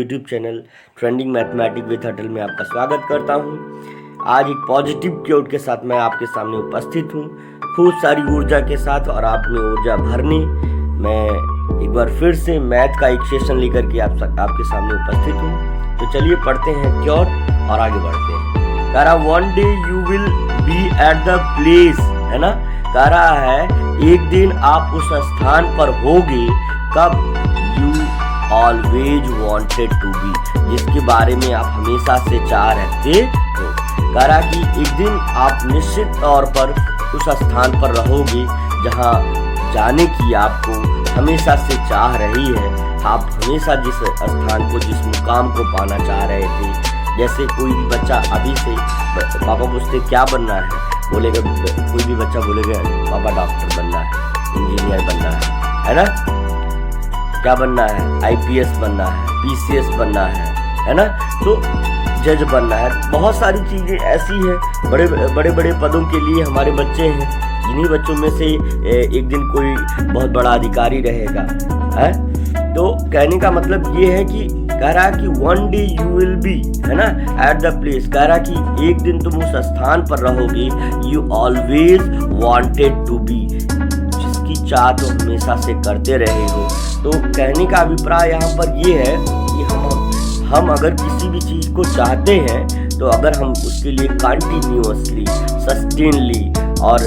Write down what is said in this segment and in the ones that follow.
YouTube channel trending mathematics with Atal में आपका स्वागत करता हूं। आज एक पॉजिटिव क्योट के साथ मैं आपके सामने उपस्थित हूं, खूब सारी ऊर्जा के साथ, और आप में ऊर्जा भरने मैं एक बार फिर से मैथ का एक सेशन लेकर के आपके सामने उपस्थित हूं। तो चलिए पढ़ते हैं क्योट और आगे बढ़ते हैं। कह रहा one day you will be at the place, है ना। कह रहा है एक दिन आप उस स्थान पर होगे कब you always wanted to be, जिसके बारे में आप हमेशा से चाह रखते हो। कह रहा कि एक दिन आप निश्चित तौर पर उस स्थान पर रहोगे जहां जाने की आपको हमेशा से चाह रही है। आप हमेशा जिस स्थान को, जिस मुकाम को पाना चाह रहे थे। जैसे कोई भी बच्चा अभी से पापा पूछते क्या बनना है, बोलेगा, कोई भी बच्चा बोलेगा पापा डॉक्टर बनना है, इंजीनियर बनना है ना, क्या बनना है, आईपीएस बनना है, पीसीएस बनना है ना, तो जज बनना है। बहुत सारी चीज़ें ऐसी हैं, बड़े बड़े पदों के लिए हमारे बच्चे हैं। इन्हीं बच्चों में से एक दिन कोई बहुत बड़ा अधिकारी रहेगा, है। तो कहने का मतलब ये है कि कह रहा कि one day you will be, है ना, एट द प्लेस। कह रहा कि एक दिन तुम उस स्थान पर रहोगे you always wanted to be, जिसकी चाह तो हमेशा से करते रहे हो। तो कहने का अभिप्राय यहाँ पर ये है कि हम अगर किसी भी चीज़ को चाहते हैं तो अगर हम उसके लिए कंटिन्यूअसली, सस्टेनली और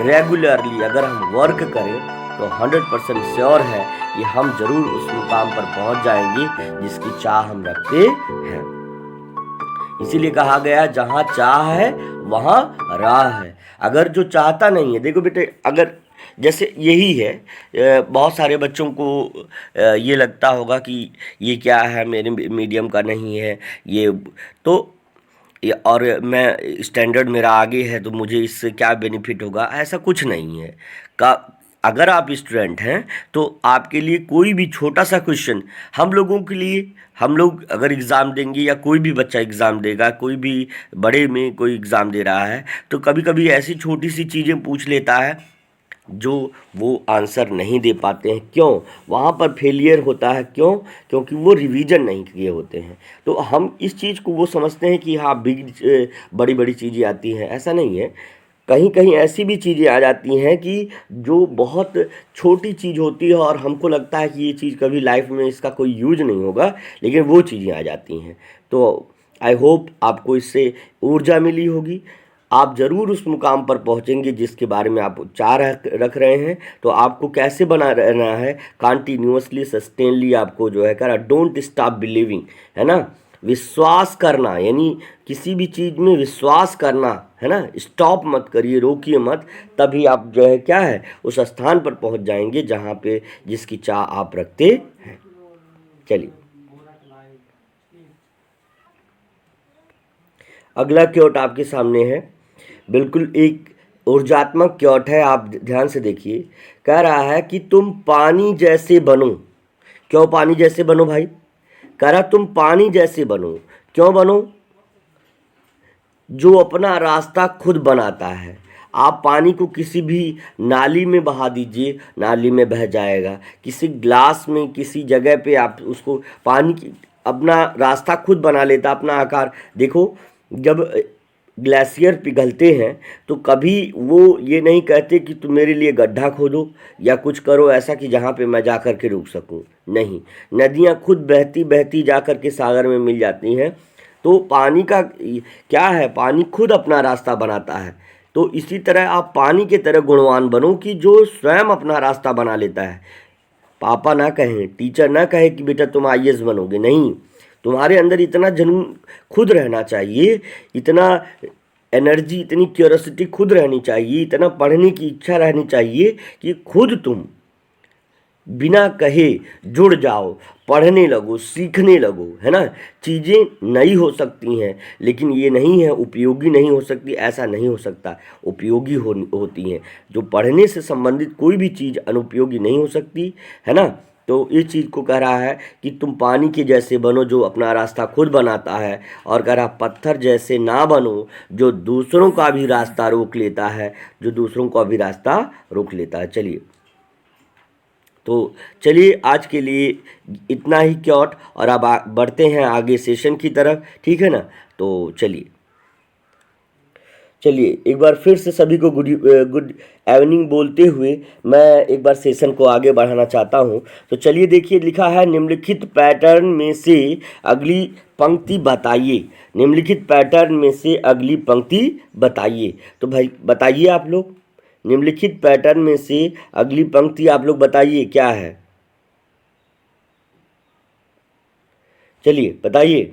रेगुलरली अगर हम वर्क करें तो 100% श्योर है कि हम जरूर उस मुकाम पर पहुंच जाएंगे जिसकी चाह हम रखते हैं। इसीलिए कहा गया जहां चाह है वहां राह है। अगर जो चाहता नहीं है, देखो बेटे, अगर जैसे यही है, बहुत सारे बच्चों को ये लगता होगा कि ये क्या है, मेरे मीडियम का नहीं है ये, तो और मैं स्टैंडर्ड मेरा आगे है तो मुझे इससे क्या बेनिफिट होगा। ऐसा कुछ नहीं है। अगर आप स्टूडेंट हैं तो आपके लिए कोई भी छोटा सा क्वेश्चन, हम लोगों के लिए, हम लोग अगर एग्ज़ाम देंगे या कोई भी बच्चा एग्ज़ाम देगा, कोई भी बड़े में कोई एग्ज़ाम दे रहा है, तो कभी कभी ऐसी छोटी सी चीज़ें पूछ लेता है जो वो आंसर नहीं दे पाते हैं। क्यों वहाँ पर फेलियर होता है? क्यों? क्योंकि वो रिवीजन नहीं किए होते हैं। तो हम इस चीज़ को वो समझते हैं कि हाँ बड़ी बड़ी चीज़ें आती हैं। ऐसा नहीं है। कहीं कहीं ऐसी भी चीज़ें आ जाती हैं कि जो बहुत छोटी चीज़ होती है और हमको लगता है कि ये चीज़ कभी लाइफ में इसका कोई यूज नहीं होगा, लेकिन वो चीज़ें आ जाती हैं। तो आई होप आपको इससे ऊर्जा मिली होगी। आप ज़रूर उस मुकाम पर पहुंचेंगे जिसके बारे में आप चाह रख रहे हैं। तो आपको कैसे बना रहना है, कंटिन्यूअसली, सस्टेनली आपको जो है करा, डोंट स्टॉप बिलीविंग, है ना, विश्वास करना, यानी किसी भी चीज़ में विश्वास करना, है ना, स्टॉप मत करिए, रोकिए मत, तभी आप जो है क्या है उस स्थान पर पहुंच जाएंगे जहां पे जिसकी चाह आप रखते हैं। चलिए अगला क्योट आपके सामने है, बिल्कुल एक ऊर्जात्मक क्योट है, आप ध्यान से देखिए। कह रहा है कि तुम पानी जैसे बनो। क्यों पानी जैसे बनो भाई? कह रहा तुम पानी जैसे बनो। क्यों बनो? जो अपना रास्ता खुद बनाता है। आप पानी को किसी भी नाली में बहा दीजिए, नाली में बह जाएगा। किसी ग्लास में, किसी जगह पे आप उसको, पानी की अपना रास्ता खुद बना लेता, अपना आकार। देखो, जब ग्लेशियर पिघलते हैं तो कभी वो ये नहीं कहते कि तुम मेरे लिए गड्ढा खोदो या कुछ करो ऐसा कि जहाँ पे मैं जा कर के रुक सकूँ। नहीं, नदियाँ खुद बहती बहती जा कर के सागर में मिल जाती हैं। तो पानी का क्या है, पानी खुद अपना रास्ता बनाता है। तो इसी तरह आप पानी के तरह गुणवान बनो कि जो स्वयं अपना रास्ता बना लेता है। पापा ना कहें, टीचर ना कहे कि बेटा तुम आईएएस बनोगे, नहीं, तुम्हारे अंदर इतना जुनून खुद रहना चाहिए, इतना एनर्जी, इतनी क्यूरियोसिटी खुद रहनी चाहिए, इतना पढ़ने की इच्छा रहनी चाहिए कि खुद तुम बिना कहे जुड़ जाओ, पढ़ने लगो, सीखने लगो, है ना। चीज़ें नई हो सकती हैं लेकिन ये नहीं है उपयोगी नहीं हो सकती, ऐसा नहीं हो सकता। उपयोगी होती हैं। जो पढ़ने से संबंधित कोई भी चीज़ अनुपयोगी नहीं हो सकती, है ना। तो इस चीज़ को कह रहा है कि तुम पानी के जैसे बनो जो अपना रास्ता खुद बनाता है, और कह रहा पत्थर जैसे ना बनो जो दूसरों का भी रास्ता रोक लेता है, जो दूसरों का भी रास्ता रोक लेता है। चलिए तो चलिए आज के लिए इतना ही क्योट, और अब बढ़ते हैं आगे सेशन की तरफ, ठीक है ना। तो चलिए एक बार फिर से सभी को गुड इवनिंग बोलते हुए मैं एक बार सेशन को आगे बढ़ाना चाहता हूं। तो चलिए देखिए, लिखा है निम्नलिखित पैटर्न में से अगली पंक्ति बताइए। निम्नलिखित पैटर्न में से अगली पंक्ति बताइए। तो भाई बताइए आप लोग, निम्नलिखित पैटर्न में से अगली पंक्ति आप लोग बताइए क्या है। चलिए बताइए।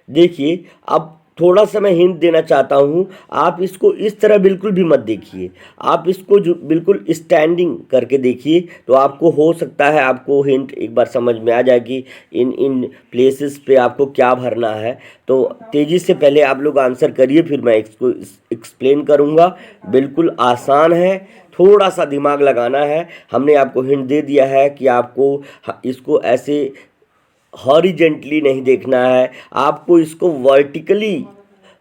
देखिए अब थोड़ा सा मैं हिंट देना चाहता हूँ, आप इसको इस तरह बिल्कुल भी मत देखिए, आप इसको जो बिल्कुल स्टैंडिंग करके देखिए, तो आपको हो सकता है आपको हिंट एक बार समझ में आ जाएगी इन इन प्लेसेस पे आपको क्या भरना है। तो तेज़ी से पहले आप लोग आंसर करिए, फिर मैं इसको एक्सप्लेन करूँगा। बिल्कुल आसान है, थोड़ा सा दिमाग लगाना है। हमने आपको हिंट दे दिया है कि आपको इसको ऐसे हॉरिजेंटली नहीं देखना है, आपको इसको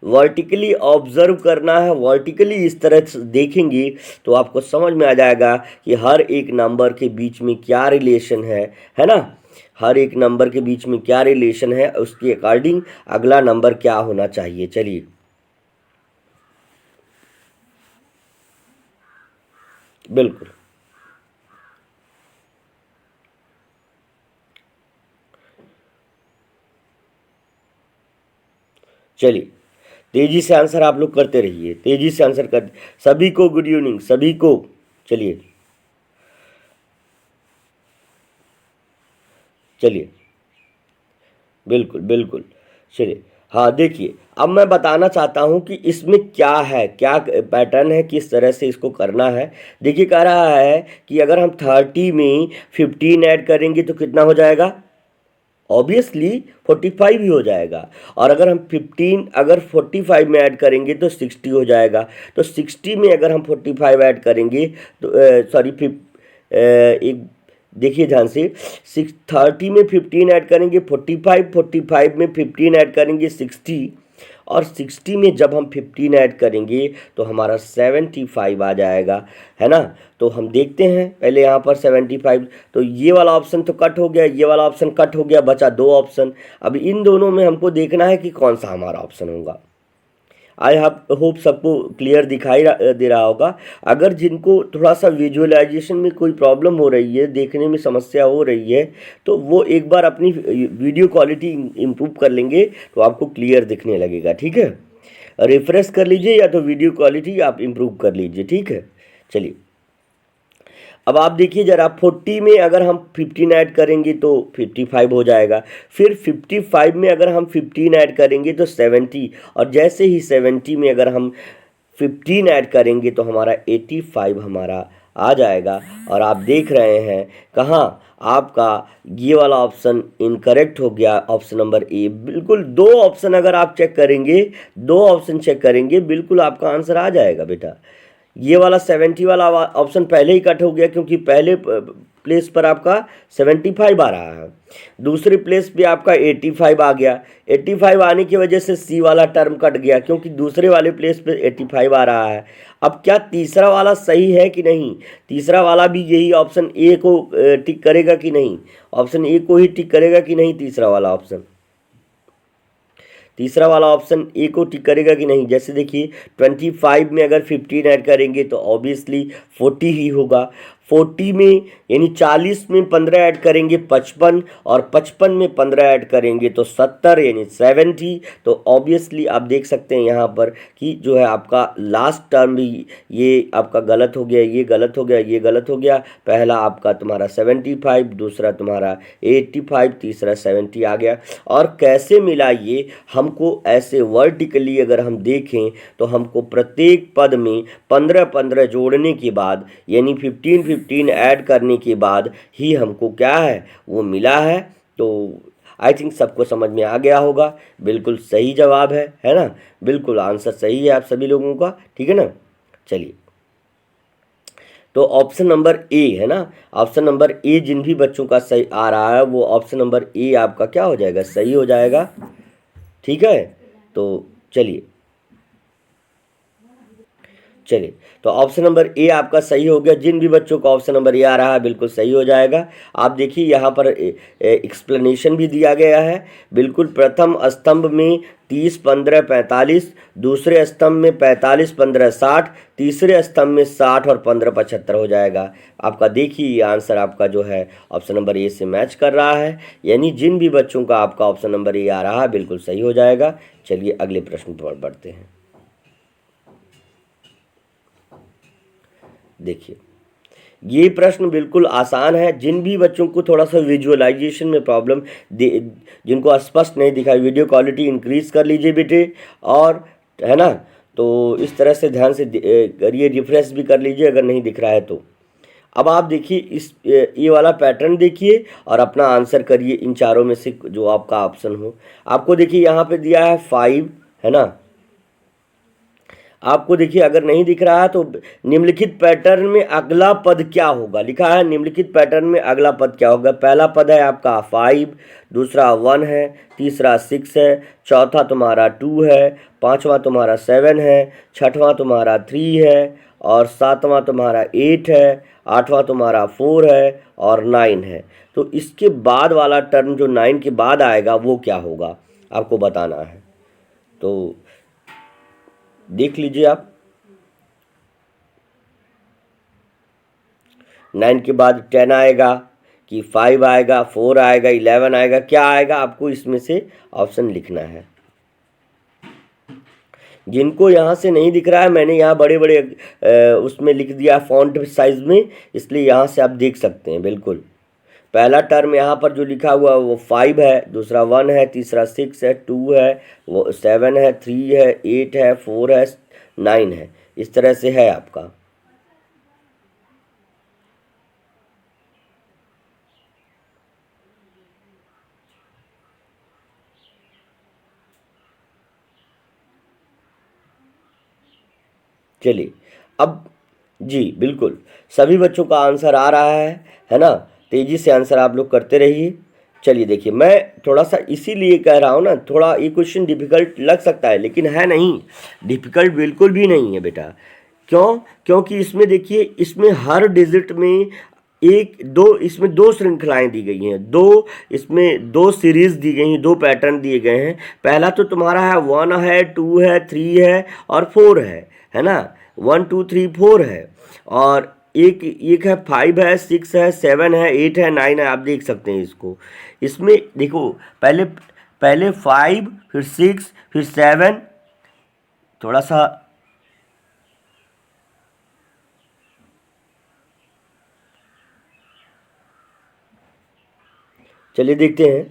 वर्टिकली ऑब्जर्व करना है। वर्टिकली इस तरह से देखेंगे तो आपको समझ में आ जाएगा कि हर एक नंबर के बीच में क्या रिलेशन है ना। हर एक नंबर के बीच में क्या रिलेशन है, उसके अकॉर्डिंग अगला नंबर क्या होना चाहिए। चलिए बिल्कुल, चलिए तेजी से आंसर आप लोग करते रहिए, तेजी से आंसर कर। सभी को गुड इवनिंग, सभी को। चलिए चलिए बिल्कुल बिल्कुल। चलिए हाँ देखिए, अब मैं बताना चाहता हूँ कि इसमें क्या है, क्या पैटर्न है, किस तरह से इसको करना है। देखिए कह रहा है कि अगर हम 30 में 15 ऐड करेंगे तो कितना हो जाएगा, ऑब्वियसली 45 ही हो जाएगा। और अगर हम 15 अगर 45 में ऐड करेंगे तो 60 हो जाएगा। तो 60 में अगर हम 45 ऐड करेंगे तो सॉरी एक देखिए ध्यान से, 30 में 15 ऐड करेंगे 45, 45 में 15 ऐड करेंगे 60, और 60 में जब हम 15 ऐड करेंगे तो हमारा 75 आ जाएगा, है ना। तो हम देखते हैं पहले यहाँ पर 75, तो ये वाला ऑप्शन तो कट हो गया, ये वाला ऑप्शन कट हो गया, बचा दो ऑप्शन। अब इन दोनों में हमको देखना है कि कौन सा हमारा ऑप्शन होगा। आई होप सबको क्लियर दिखाई दे रहा होगा। अगर जिनको थोड़ा सा विजुअलाइजेशन में कोई प्रॉब्लम हो रही है, देखने में समस्या हो रही है, तो वो एक बार अपनी वीडियो क्वालिटी इम्प्रूव कर लेंगे तो आपको क्लियर दिखने लगेगा, ठीक है। रिफ्रेश कर लीजिए या तो वीडियो क्वालिटी आप इम्प्रूव कर लीजिए, ठीक है। चलिए अब आप देखिए जरा, 40 में अगर हम 15 ऐड करेंगे तो 55 हो जाएगा। फिर 55 में अगर हम 15 ऐड करेंगे तो 70, और जैसे ही 70 में अगर हम 15 ऐड करेंगे तो हमारा 85 हमारा आ जाएगा। और आप देख रहे हैं कहाँ आपका ये वाला ऑप्शन इनकरेक्ट हो गया, ऑप्शन नंबर ए। बिल्कुल दो ऑप्शन अगर आप चेक करेंगे, दो ऑप्शन चेक करेंगे, बिल्कुल आपका आंसर आ जाएगा बेटा। ये वाला 70 वाला ऑप्शन पहले ही कट हो गया, क्योंकि पहले प्लेस पर आपका 75 आ रहा है, दूसरे प्लेस पे आपका 85 आ गया। 85 आने की वजह से सी वाला टर्म कट गया, क्योंकि दूसरे वाले प्लेस पे 85 आ रहा है। अब क्या तीसरा वाला सही है कि नहीं, तीसरा वाला भी यही ऑप्शन ए को टिक करेगा कि नहीं, ऑप्शन ए को ही टिक करेगा कि नहीं, तीसरा वाला ऑप्शन, तीसरा वाला ऑप्शन ए को टिक करेगा कि नहीं। जैसे देखिए 25 में अगर 15 ऐड करेंगे तो ऑब्वियसली 40 ही होगा। 40 में यानी 40 में 15 ऐड करेंगे 55, और 55 में 15 ऐड करेंगे तो 70 यानी 70। तो ऑब्वियसली आप देख सकते हैं यहाँ पर कि जो है आपका लास्ट टर्म भी ये आपका गलत हो गया, ये गलत हो गया, ये गलत हो गया। पहला आपका तुम्हारा 75, दूसरा तुम्हारा 85, तीसरा 70 आ गया। और कैसे मिला ये, हमको ऐसे वर्टिकली अगर हम देखें तो हमको प्रत्येक पद में 15-15 जोड़ने के बाद यानी 15-15 ऐड करने के बाद ही हमको क्या है वो मिला है। तो आई थिंक सबको समझ में आ गया होगा। बिल्कुल सही जवाब है ना, बिल्कुल आंसर सही है आप सभी लोगों का, ठीक है ना। चलिए तो ऑप्शन नंबर ए है ना, ऑप्शन नंबर ए जिन भी बच्चों का सही आ रहा है वो ऑप्शन नंबर ए आपका क्या हो जाएगा, सही हो जाएगा, ठीक है। तो चलिए चलिए, तो ऑप्शन नंबर ए आपका सही हो गया। जिन भी बच्चों का ऑप्शन नंबर ए आ रहा है बिल्कुल सही हो जाएगा। आप देखिए यहाँ पर एक्सप्लेनेशन भी दिया गया है। बिल्कुल, प्रथम स्तंभ में 30 15 45, दूसरे स्तंभ में 45 15 60, तीसरे स्तंभ में 60 और 15 75 हो जाएगा आपका। देखिए ये आंसर आपका जो है ऑप्शन नंबर ए से मैच कर रहा है, यानी जिन भी बच्चों का आपका ऑप्शन नंबर ए आ रहा है बिल्कुल सही हो जाएगा। चलिए अगले प्रश्न पर बढ़ते हैं। देखिए, ये प्रश्न बिल्कुल आसान है। जिन भी बच्चों को थोड़ा सा विजुअलाइजेशन में प्रॉब्लम, जिनको स्पष्ट नहीं दिखाई, वीडियो क्वालिटी इंक्रीज कर लीजिए बेटे, और है ना, तो इस तरह से ध्यान से करिए, रिफ्रेश भी कर लीजिए अगर नहीं दिख रहा है तो। अब आप देखिए इस ये वाला पैटर्न देखिए और अपना आंसर करिए इन चारों में से जो आपका ऑप्शन हो। आपको देखिए यहाँ पे दिया है 5, है ना। आपको देखिए अगर नहीं दिख रहा है तो निम्नलिखित पैटर्न में अगला पद क्या होगा, लिखा है निम्नलिखित पैटर्न में अगला पद क्या होगा। पहला पद है आपका 5, दूसरा 1 है, तीसरा 6 है, चौथा तुम्हारा 2 है, पांचवा तुम्हारा 7 है, छठवां तुम्हारा 3 है, और सातवां तुम्हारा 8 है, आठवां तुम्हारा 4 है, और 9 है। तो इसके बाद वाला टर्म जो 9 के बाद आएगा वो क्या होगा आपको बताना है। तो देख लीजिए आप, 9 के बाद 10 आएगा कि 5 आएगा, 4 आएगा, 11 आएगा, क्या आएगा आपको इसमें से ऑप्शन लिखना है। जिनको यहाँ से नहीं दिख रहा है, मैंने यहाँ बड़े बड़े उसमें लिख दिया फॉन्ट साइज में, इसलिए यहाँ से आप देख सकते हैं। बिल्कुल, पहला टर्म यहाँ पर जो लिखा हुआ है वो 5 है, दूसरा 1 है, तीसरा 6 है, 2 है, वो 7 है, 3 है, 8 है, 4 है, 9 है। इस तरह से है आपका। चलिए अब जी बिल्कुल सभी बच्चों का आंसर आ रहा है ना। तेजी से आंसर आप लोग करते रहिए। चलिए देखिए, मैं थोड़ा सा इसीलिए कह रहा हूँ ना, थोड़ा ये क्वेश्चन डिफिकल्ट लग सकता है लेकिन है नहीं, डिफिकल्ट बिल्कुल भी नहीं है बेटा। क्यों? क्योंकि इसमें देखिए, इसमें हर डिजिट में एक दो, इसमें दो श्रृंखलाएं दी गई हैं, दो इसमें दो सीरीज दी गई हैं, दो पैटर्न दिए गए हैं। पहला तो तुम्हारा है 1 है, 2 है, 3 है और 4 है ना। 1 2 3 4 है, और एक है 5 है, 6 है, 7 है, 8 है, 9 है। आप देख सकते हैं इसको। इसमें देखो, पहले 5, फिर 6, फिर 7, थोड़ा सा चलिए देखते हैं।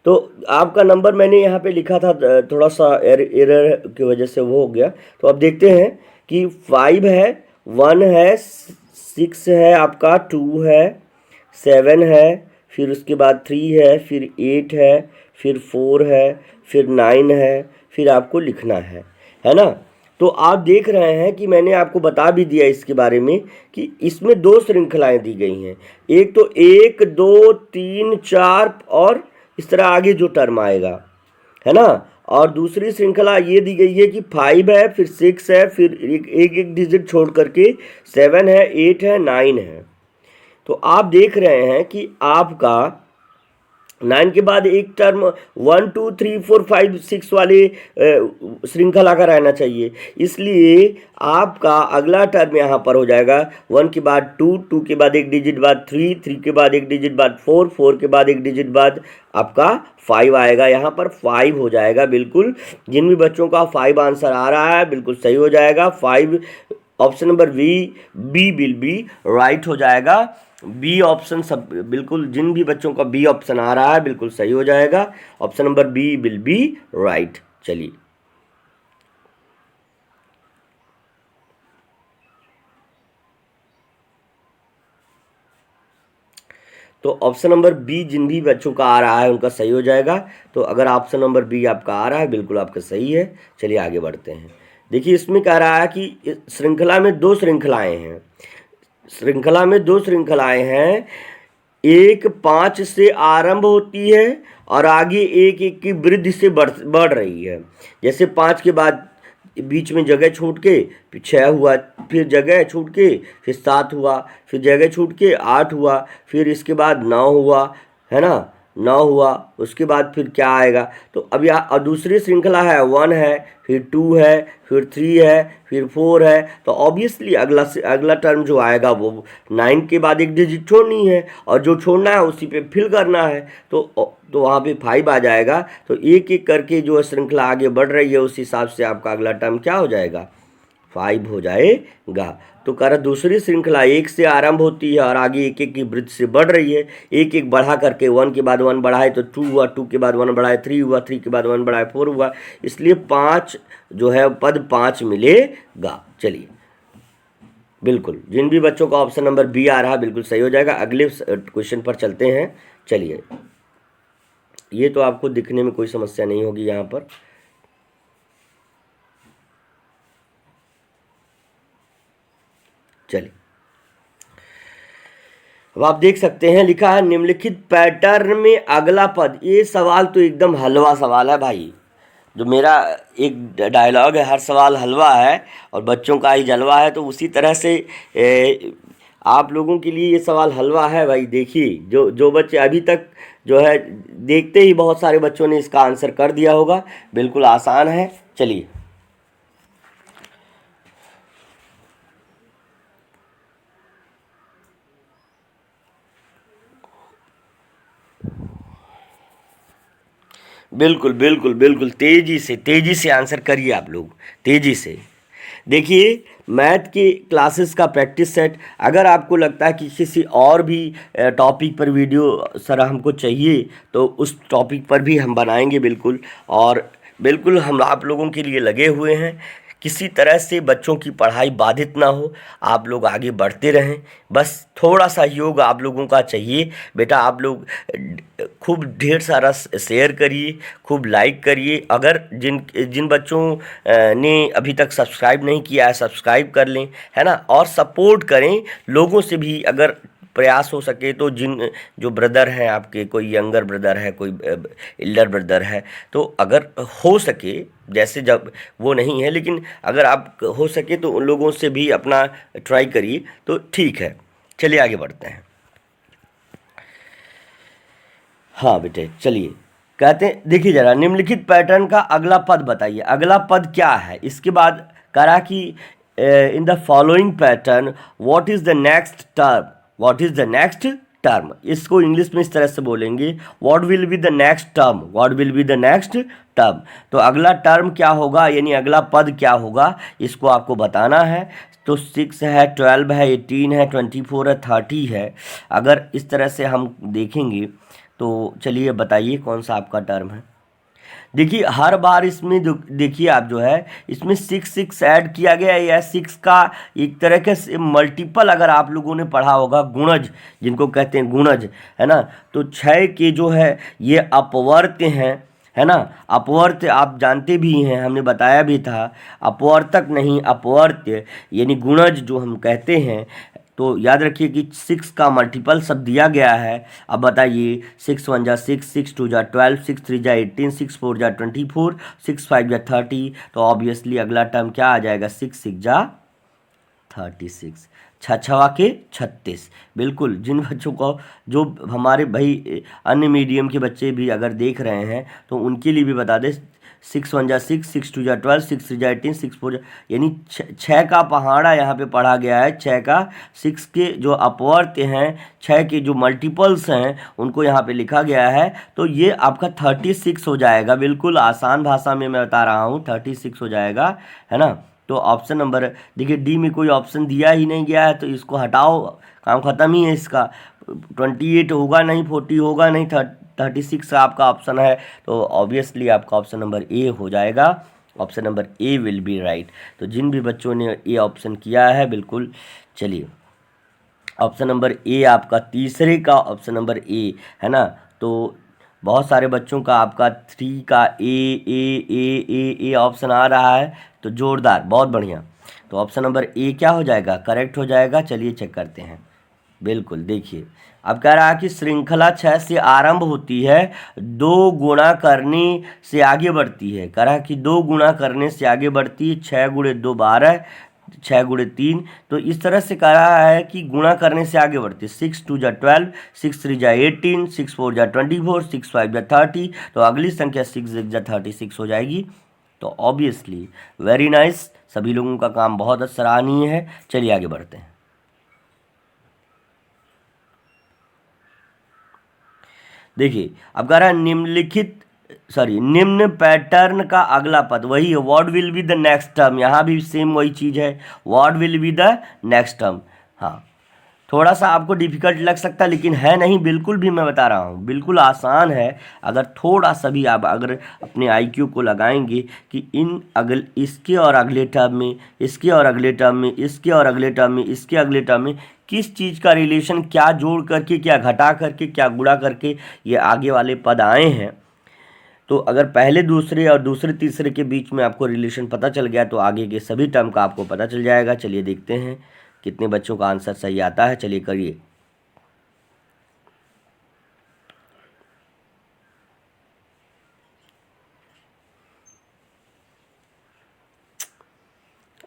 तो आपका नंबर मैंने यहाँ पे लिखा था, थोड़ा सा एरर की वजह से वो हो गया। तो अब देखते हैं कि 5 है, 1 है, 6 है, आपका 2 है, 7 है, फिर उसके बाद 3 है, फिर 8 है, फिर 4 है, फिर 9 है, फिर आपको लिखना है ना। तो आप देख रहे हैं कि मैंने आपको बता भी दिया इसके बारे में कि इसमें दो श्रृंखलाएं दी गई हैं। एक तो 1 2 3 4 और इस तरह आगे जो टर्म आएगा, है ना। और दूसरी श्रृंखला ये दी गई है कि 5 है, फिर 6 है, फिर एक डिजिट छोड़ करके 7 है, 8 है, 9 है। तो आप देख रहे हैं कि आपका 9 के बाद एक टर्म 1 2 3 4 5 6 वाले श्रृंखला का रहना चाहिए। इसलिए आपका अगला टर्म यहाँ पर हो जाएगा 1 के बाद 2, 2 के बाद एक डिजिट बाद 3, 3 के बाद एक डिजिट बाद 4, 4 के बाद एक डिजिट बाद आपका 5 आएगा। यहाँ पर 5 हो जाएगा। बिल्कुल, जिन भी बच्चों का 5 आंसर आ रहा है बिल्कुल सही हो जाएगा। 5 option number B will be right हो जाएगा। बी ऑप्शन सब बिल्कुल, जिन भी बच्चों का बी ऑप्शन आ रहा है बिल्कुल सही हो जाएगा। Option number B will be right. चलिए, तो ऑप्शन नंबर बी जिन भी बच्चों का आ रहा है उनका सही हो जाएगा। तो अगर ऑप्शन नंबर बी आपका आ रहा है बिल्कुल आपका सही है। चलिए आगे बढ़ते हैं। देखिए, इसमें कह रहा है कि श्रृंखला में दो श्रृंखलाएं हैं। श्रृंखला में दो श्रृंखलाएं हैं, एक 5 से आरंभ होती है और आगे 1 1 की वृद्धि से बढ़ रही है। जैसे 5 के बाद बीच में जगह छूट के फिर 6 हुआ, फिर जगह छूट के फिर 7 हुआ, फिर जगह छूट के 8 हुआ, फिर इसके बाद 9 हुआ, है ना, 9 हुआ। उसके बाद फिर क्या आएगा, तो अब यहाँ और दूसरी श्रृंखला है 1 है, फिर 2 है, फिर 3 है, फिर 4 है। तो ऑब्वियसली अगला टर्म जो आएगा वो 9 के बाद एक डिजिट छोड़नी है, और जो छोड़ना है उसी पे फिल करना है। तो वहाँ पे 5 आ जाएगा। तो एक एक करके जो श्रृंखला आगे बढ़ रही है उस हिसाब से आपका अगला टर्म क्या हो जाएगा, 5 हो जाएगा। तो कर दूसरी श्रृंखला 1 से आरंभ होती है और आगे एक एक की वृद्धि से बढ़ रही है। एक एक बढ़ा करके 1 के बाद 1 बढ़ाए तो 2 हुआ, 2 के बाद 1 बढ़ाए 3 हुआ, 3 के बाद 1 बढ़ाए 4 हुआ। इसलिए 5 जो है पद 5 मिलेगा। चलिए, बिल्कुल जिन भी बच्चों का ऑप्शन नंबर बी आ रहा बिल्कुल सही हो जाएगा। अगले क्वेश्चन पर चलते हैं। चलिए, ये तो आपको दिखने में कोई समस्या नहीं होगी यहाँ पर। चलिए, अब आप देख सकते हैं लिखा है निम्नलिखित पैटर्न में अगला पद। ये सवाल तो एकदम हलवा सवाल है भाई। जो मेरा एक डायलॉग है, हर सवाल हलवा है और बच्चों का ही जलवा है, तो उसी तरह से आप लोगों के लिए ये सवाल हलवा है भाई। देखिए, जो बच्चे अभी तक जो है देखते ही बहुत सारे बच्चों ने इसका आंसर कर दिया होगा। बिल्कुल आसान है। चलिए, बिल्कुल बिल्कुल बिल्कुल तेजी से आंसर करिए आप लोग, तेजी से। देखिए, मैथ की क्लासेस का प्रैक्टिस सेट, अगर आपको लगता है कि किसी और भी टॉपिक पर वीडियो सर हमको चाहिए तो उस टॉपिक पर भी हम बनाएंगे बिल्कुल। और बिल्कुल हम आप लोगों के लिए लगे हुए हैं। किसी तरह से बच्चों की पढ़ाई बाधित ना हो, आप लोग आगे बढ़ते रहें। बस थोड़ा सहयोग आप लोगों का चाहिए बेटा। आप लोग खूब ढेर सारा शेयर करिए, खूब लाइक करिए। अगर जिन जिन बच्चों ने अभी तक सब्सक्राइब नहीं किया है सब्सक्राइब कर लें, है ना। और सपोर्ट करें लोगों से भी, अगर प्रयास हो सके तो। जो ब्रदर हैं आपके, कोई यंगर ब्रदर है, कोई एल्डर ब्रदर है, तो अगर हो सके, जैसे जब वो नहीं है लेकिन अगर आप हो सके तो उन लोगों से भी अपना ट्राई करिए, तो ठीक है। चलिए आगे बढ़ते हैं। हाँ बेटे, चलिए कहते हैं, देखिए जरा, निम्नलिखित पैटर्न का अगला पद बताइए। अगला पद क्या है, इसके बाद करा कि in the following pattern what is the next term, what is the next term. इसको इंग्लिश में इस तरह से बोलेंगे, what will be the next term, what will be the next term. तो अगला टर्म क्या होगा, यानी अगला पद क्या होगा, इसको आपको बताना है। तो 6 है, 12 है, 18 है, 24 है, 30 है। अगर इस तरह से हम देखेंगे तो चलिए बताइए कौन सा आपका टर्म है। देखिए, हर बार इसमें देखिए आप जो है इसमें 6 ऐड किया गया है, या 6 का एक तरह के मल्टीपल अगर आप लोगों ने पढ़ा होगा, गुणज जिनको कहते हैं, गुणज, है ना। तो 6 के जो है ये अपवर्त्य हैं, है ना। अपवर्त्य आप जानते भी हैं, हमने बताया भी था। अपवर्तक नहीं, अपवर्त्य यानी गुणज जो हम कहते हैं। तो याद रखिए कि 6 का मल्टीपल सब दिया गया है। अब बताइए, 6 1 जा 6, 6 2 जा 12, 6 3 जा 18, 6 4 जा 24, 6 5 जा 30। तो ऑब्वियसली अगला टर्म क्या आ जाएगा, 6 6 जा 36, 6 6 के 36। बिल्कुल, जिन बच्चों को, जो हमारे भाई अन्य मीडियम के बच्चे भी अगर देख रहे हैं तो उनके लिए भी बता दें, 6 1 जा 6, 6 2 जा 12, 6 3 जा 18, 6 4 जा, यानी 6 का पहाड़ा यहाँ पे पढ़ा गया है। 6 का, 6 के जो अपवर्त्य हैं, 6 के जो मल्टीपल्स हैं, उनको यहाँ पे लिखा गया है। तो ये आपका 36 हो जाएगा। बिल्कुल आसान भाषा में मैं बता रहा हूँ, 36 हो जाएगा, है ना। तो ऑप्शन नंबर, देखिए डी में कोई ऑप्शन दिया ही नहीं गया है, तो इसको हटाओ, काम ख़त्म ही है इसका। 28 होगा नहीं, 40 होगा नहीं, 36 आपका ऑप्शन है। तो ऑब्वियसली आपका ऑप्शन नंबर ए हो जाएगा। Option number A will be right. तो जिन भी बच्चों ने ए ऑप्शन किया है, बिल्कुल, चलिए ऑप्शन नंबर ए आपका, तीसरे का ऑप्शन नंबर ए, है ना। तो बहुत सारे बच्चों का आपका 3 का ए ऑप्शन आ रहा है, तो जोरदार, बहुत बढ़िया। तो ऑप्शन नंबर ए क्या हो जाएगा, करेक्ट हो जाएगा। चलिए चेक करते हैं। बिल्कुल, देखिए अब कह रहा है कि श्रृंखला 6 से आरंभ होती है, 2 गुणा करने से आगे बढ़ती है। कह रहा है कि 2 गुणा करने से आगे बढ़ती है, 6 गुणे 2 12, 6 गुणे 3। तो इस तरह से कह रहा है कि गुणा करने से आगे बढ़ती है। 6 2 जा 12, 6 3 जा 18, 6 4 जा 24, 6 5 जा 30। तो अगली संख्या 6 6 जा 36 हो जाएगी। तो ऑब्वियसली वेरी नाइस, सभी लोगों का काम बहुत सराहनीय है। चलिए आगे बढ़ते हैं। देखिए अब कह रहा है निम्न पैटर्न का अगला पद वही है, what will be the next term. यहाँ भी सेम वही चीज है, what will be the next term. हाँ, थोड़ा सा आपको डिफिकल्ट लग सकता है, लेकिन है नहीं, बिल्कुल भी मैं बता रहा हूँ, बिल्कुल आसान है। अगर थोड़ा सा भी आप अगर अपने आईक्यू को लगाएंगे कि इसके और अगले टर्म में, इसके और अगले टर्म में, इसके और अगले टर्म में, इसके अगले टर्म में किस चीज़ का रिलेशन, क्या जोड़ करके, क्या घटा करके, क्या गुणा करके ये आगे वाले पद आए हैं। तो अगर पहले दूसरे और दूसरे तीसरे के बीच में आपको रिलेशन पता चल गया तो आगे के सभी टर्म का आपको पता चल जाएगा। चलिए देखते हैं कितने बच्चों का आंसर सही आता है। चलिए करिए।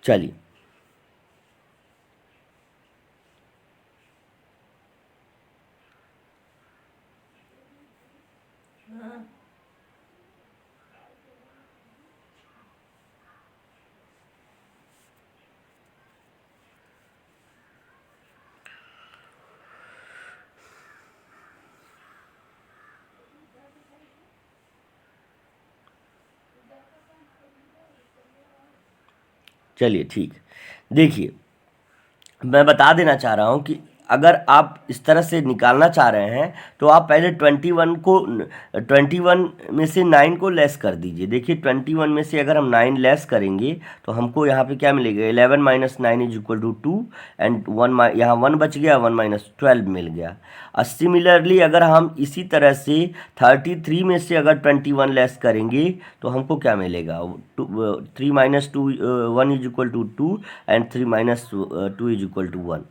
चलिए चलिए ठीक। देखिए मैं बता देना चाह रहा हूँ कि अगर आप इस तरह से निकालना चाह रहे हैं तो आप पहले 21 में से 9 को लेस कर दीजिए। देखिए 21 में से अगर हम 9 लेस करेंगे तो हमको यहाँ पे क्या मिलेगा, 11 minus 9 is equal to 2 and 1 यहाँ 1 बच गया, 1 माइनस 12 मिल गया। और सिमिलरली अगर हम इसी तरह से 33 में से अगर 21 लेस करेंगे तो हमको क्या मिलेगा, 3 minus 2 1 is equal to 2 and 3 minus 2 is equal to 1,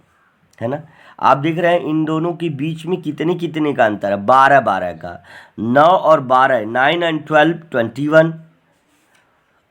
है ना। आप देख रहे हैं इन दोनों के बीच में कितने कितने का अंतर है, 12 12 का। 9 और 12, 9 एंड 12 21,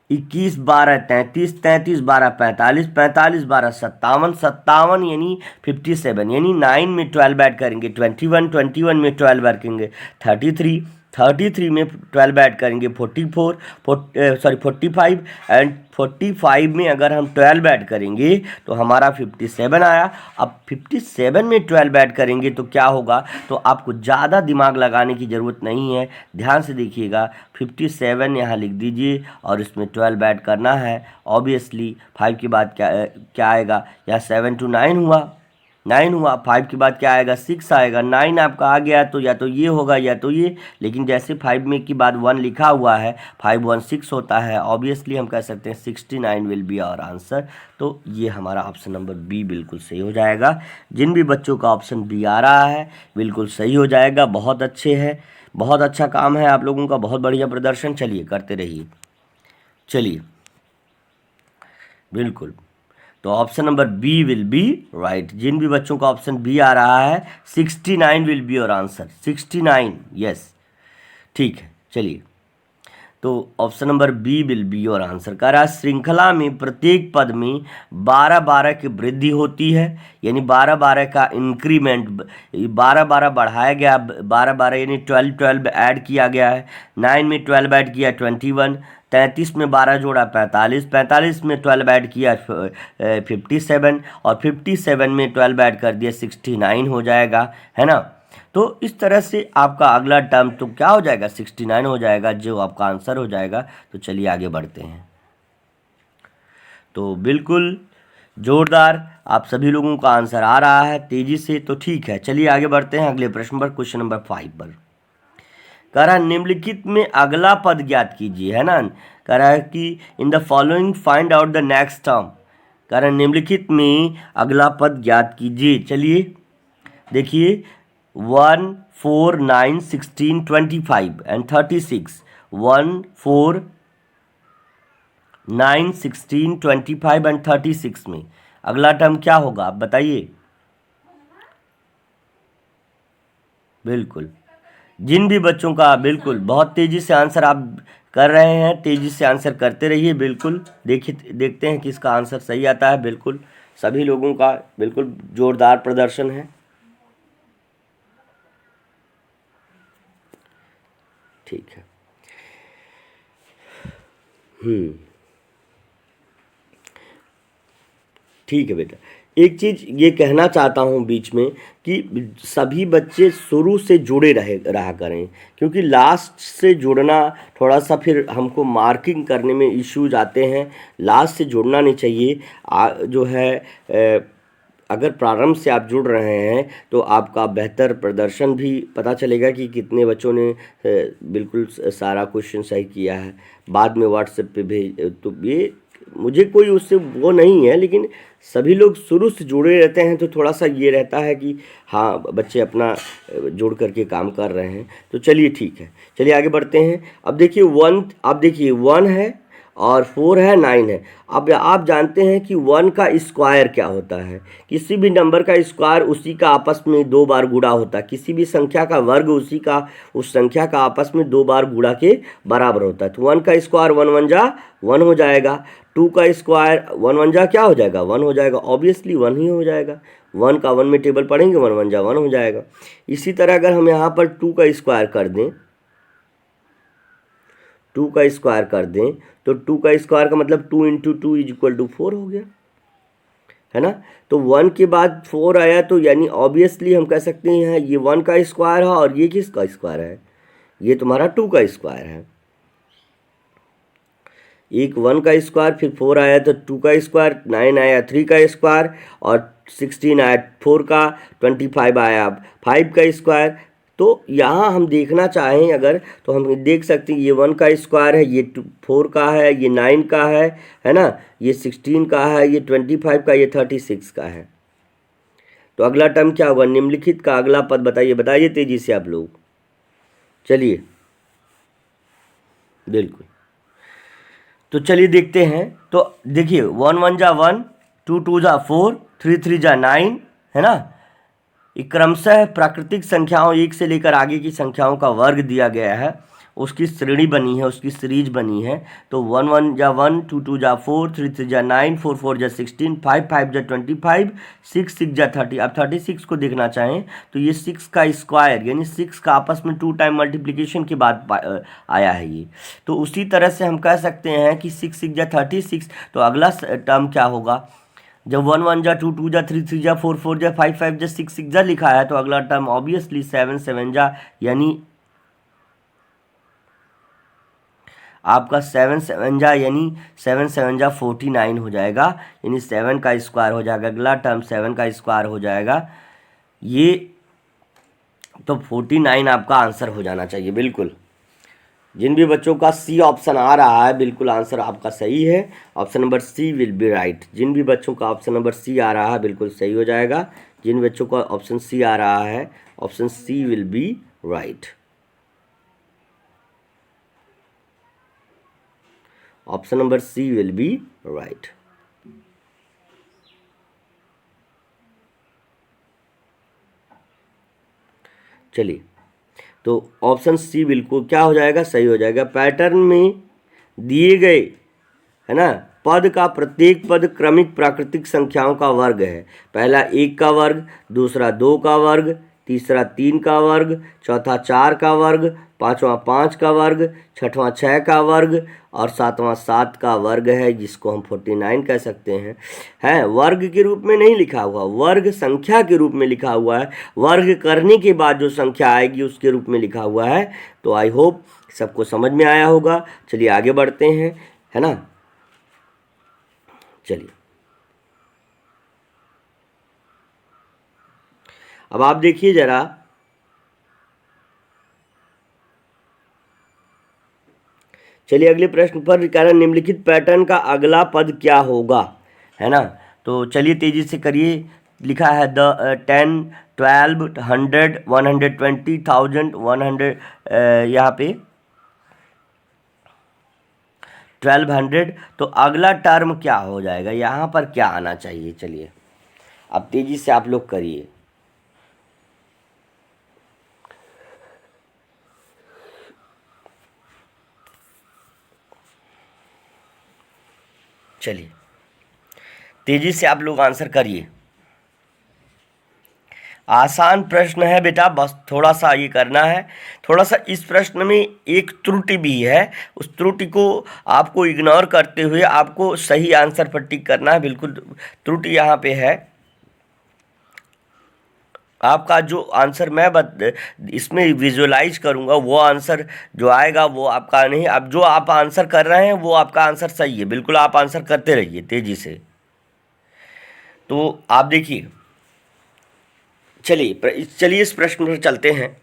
21 12 33, 33 12 45, 45 12 57, 57 यानी 57, यानी 9 में 12 ऐड करेंगे 21, 21 में 12 ऐड करेंगे 33, 33 में 12 ऐड करेंगे 44, 45 एंड 45 में अगर हम 12 ऐड करेंगे तो हमारा 57 आया। अब 57 में 12 ऐड करेंगे तो क्या होगा, तो आपको ज़्यादा दिमाग लगाने की ज़रूरत नहीं है, ध्यान से देखिएगा। 57 यहाँ लिख दीजिए और इसमें 12 ऐड करना है। ऑब्वियसली 5 के बाद क्या आएगा, यहाँ 7 to 9 हुआ, 9 हुआ, 5 के बाद क्या आएगा, 6 आएगा। 9 आपका आ गया तो या तो ये होगा या तो ये, लेकिन जैसे 5 में के बाद 1 लिखा हुआ है, 5 1 6 होता है। ऑब्वियसली हम कह सकते हैं 69 विल बी आवर आंसर। तो ये हमारा ऑप्शन नंबर बी बिल्कुल सही हो जाएगा। जिन भी बच्चों का ऑप्शन बी आ रहा है बिल्कुल सही हो जाएगा। बहुत अच्छे है, बहुत अच्छा काम है आप लोगों का, बहुत बढ़िया प्रदर्शन। चलिए करते रहिए। चलिए बिल्कुल, तो option number B will be right. जिन भी बच्चों का ऑप्शन बी आ रहा है 69 will be your answer, 69, yes ठीक है। चलिए, तो option number B will be your answer. कह रहा है श्रृंखला में प्रत्येक पद में 12 12 की वृद्धि होती है, यानी 12 12 का इंक्रीमेंट, 12 12 बढ़ाया गया, 12 12 यानी 12 12 ऐड किया गया है। 9 में 12 ऐड किया 21, 33 में 12 जोड़ा 45, 45 में 12 ऐड किया 57 और 57 में 12 ऐड कर दिया 69 हो जाएगा, है ना। तो इस तरह से आपका अगला टर्म तो क्या हो जाएगा, 69 हो जाएगा, जो आपका आंसर हो जाएगा। तो चलिए आगे बढ़ते हैं। तो बिल्कुल जोरदार आप सभी लोगों का आंसर आ रहा है तेजी से, तो ठीक है। चलिए आगे बढ़ते हैं अगले प्रश्न पर, क्वेश्चन नंबर 5 पर। कह रहा है निम्नलिखित में अगला पद ज्ञात कीजिए, है ना। कह रहा है कि in the following find out the next term. कह रहा है निम्नलिखित में अगला पद ज्ञात कीजिए। चलिए देखिए 1 4 9 16 25 एंड 36, 1 4 9 16 25 एंड 36 में अगला टर्म क्या होगा, आप बताइए। बिल्कुल। जिन भी बच्चों का बिल्कुल बहुत तेज़ी से आंसर आप कर रहे हैं, तेज़ी से आंसर करते रहिए। बिल्कुल देखिए, देखते हैं किसका आंसर सही आता है। बिल्कुल सभी लोगों का बिल्कुल जोरदार प्रदर्शन है। ठीक है। ठीक है बेटा, एक चीज़ ये कहना चाहता हूँ बीच में कि सभी बच्चे शुरू से जुड़े रहा करें, क्योंकि लास्ट से जुड़ना थोड़ा सा फिर हमको मार्किंग करने में इश्यूज आते हैं। लास्ट से जुड़ना नहीं चाहिए। जो है अगर प्रारंभ से आप जुड़ रहे हैं तो आपका बेहतर प्रदर्शन भी पता चलेगा कि कितने बच्चों ने बिल्कुल सारा क्वेश्चन सही किया है। बाद में व्हाट्सएप पे भेज, तो ये मुझे कोई उससे वो नहीं है, लेकिन सभी लोग शुरू से जुड़े रहते हैं तो थोड़ा सा ये रहता है कि हाँ बच्चे अपना जोड़ करके काम कर रहे हैं। तो चलिए ठीक है, चलिए आगे बढ़ते हैं। अब देखिए 1, अब देखिए 1 है और 4 है, 9 है। अब आप जानते हैं कि 1 का स्क्वायर क्या होता है। किसी भी नंबर का स्क्वायर उसी का आपस में 2 बार गुणा होता है। किसी भी संख्या का वर्ग उसी का उस संख्या का आपस में 2 बार गुणा के बराबर होता है। तो 1 का स्क्वायर 1 1 जा 1 हो जाएगा। 2 का स्क्वायर 1 1 जा क्या हो जाएगा, 1 हो जाएगा। ऑब्वियसली 1 ही हो जाएगा। 1 का 1 में टेबल पढ़ेंगे, 1 1 जा 1 हो जाएगा। इसी तरह अगर हम यहाँ पर 2 का स्क्वायर कर दें, 2 का स्क्वायर कर दें तो 2 का स्क्वायर का मतलब 2 इंटू 2 इज इक्वल टू 4 हो गया, है ना। तो 1 के बाद 4 आया तो यानी ऑब्वियसली हम कह सकते हैं ये 1 का स्क्वायर है और ये किसका स्क्वायर है, ये तुम्हारा 2 का स्क्वायर है। एक 1 का स्क्वायर, फिर 4 आया तो 2 का स्क्वायर, 9 आया 3 का स्क्वायर और 16 आया 4 का, 25 आया 5 का स्क्वायर। तो यहाँ हम देखना चाहें अगर तो हम देख सकते हैं ये 1 का स्क्वायर है, ये 4 का है, ये 9 का है ना, ये 16 का है, ये 25 का, ये 36 का है। तो अगला टर्म क्या होगा, निम्नलिखित का अगला पद बताइए, बताइए तेजी से आप लोग। चलिए बिल्कुल, तो चलिए देखते हैं। तो देखिए 1 1 जा 1, 2 2 जा 4, 3 3 जा 9, है ना। क्रमशः प्राकृतिक संख्याओं 1 से लेकर आगे की संख्याओं का वर्ग दिया गया है, उसकी श्रेणी बनी है, उसकी सीरीज बनी है। तो 1 1 जा 1, 2 2 जा 4, 3 3 जा 9, 4 4 जा 16, 5 5 जा 25, 6 6 जा 30। अब 36 को देखना चाहें तो ये 6 का स्क्वायर यानी 6 का आपस में 2 टाइम मल्टीप्लिकेशन के बाद आया है ये। तो उसी तरह से हम कह सकते हैं कि 6 6 जा 36। तो अगला टर्म क्या होगा, जब 1 1 जा 2 2 जा 3 3 जा 4 4 जा 5 5 जा 6 6 जा लिखा है तो अगला टर्म ऑब्वियसली 7 7 जा यानी आपका 7 7 जा यानी 7 7 जा 49 हो जाएगा, यानी 7 का स्क्वायर हो जाएगा। अगला टर्म 7 का स्क्वायर हो जाएगा ये, तो 49 आपका आंसर हो जाना चाहिए। बिल्कुल जिन भी बच्चों का सी ऑप्शन आ रहा है बिल्कुल आंसर आपका सही है। Option number C will be right. जिन भी बच्चों का ऑप्शन नंबर सी आ रहा है बिल्कुल सही हो जाएगा। जिन बच्चों का ऑप्शन सी आ रहा है option C will be right. Option number C will be right. चलिए, तो ऑप्शन सी बिल्कुल क्या हो जाएगा, सही हो जाएगा। पैटर्न में दिए गए है ना पद का प्रत्येक पद क्रमिक प्राकृतिक संख्याओं का वर्ग है। पहला 1 का वर्ग, दूसरा 2 का वर्ग, तीसरा 3 का वर्ग, चौथा 4 का वर्ग, पांचवा 5 का वर्ग, छठवां 6 का वर्ग और सातवां 7 का वर्ग है, जिसको हम 49 कह सकते हैं। वर्ग के रूप में नहीं लिखा हुआ, वर्ग संख्या के रूप में लिखा हुआ है। वर्ग करने के बाद जो संख्या आएगी उसके रूप में लिखा हुआ है। तो आई होप सबको समझ में आया होगा। चलिए आगे बढ़ते हैं, है ना। चलिए अब आप देखिए जरा, चलिए अगले प्रश्न पर कारण निम्नलिखित पैटर्न का अगला पद क्या होगा, है ना। तो चलिए तेजी से करिए। लिखा है 10 12 100 120 1000 100, यहाँ पे 1200। तो अगला टर्म क्या हो जाएगा, यहाँ पर क्या आना चाहिए। चलिए अब तेजी से आप लोग करिए। चलिए तेजी से आप लोग आंसर करिए। आसान प्रश्न है बेटा, बस थोड़ा सा ये करना है। थोड़ा सा इस प्रश्न में एक त्रुटि भी है, उस त्रुटि को आपको इग्नोर करते हुए आपको सही आंसर पर टिक करना है। बिल्कुल त्रुटि यहाँ पे है। आपका जो आंसर मैं इसमें विजुअलाइज करूँगा वो आंसर जो आएगा वो आपका नहीं। अब जो आप आंसर कर रहे हैं वो आपका आंसर सही है, बिल्कुल आप आंसर करते रहिए तेज़ी से। तो आप देखिए, चलिए इस प्रश्न पर चलते हैं।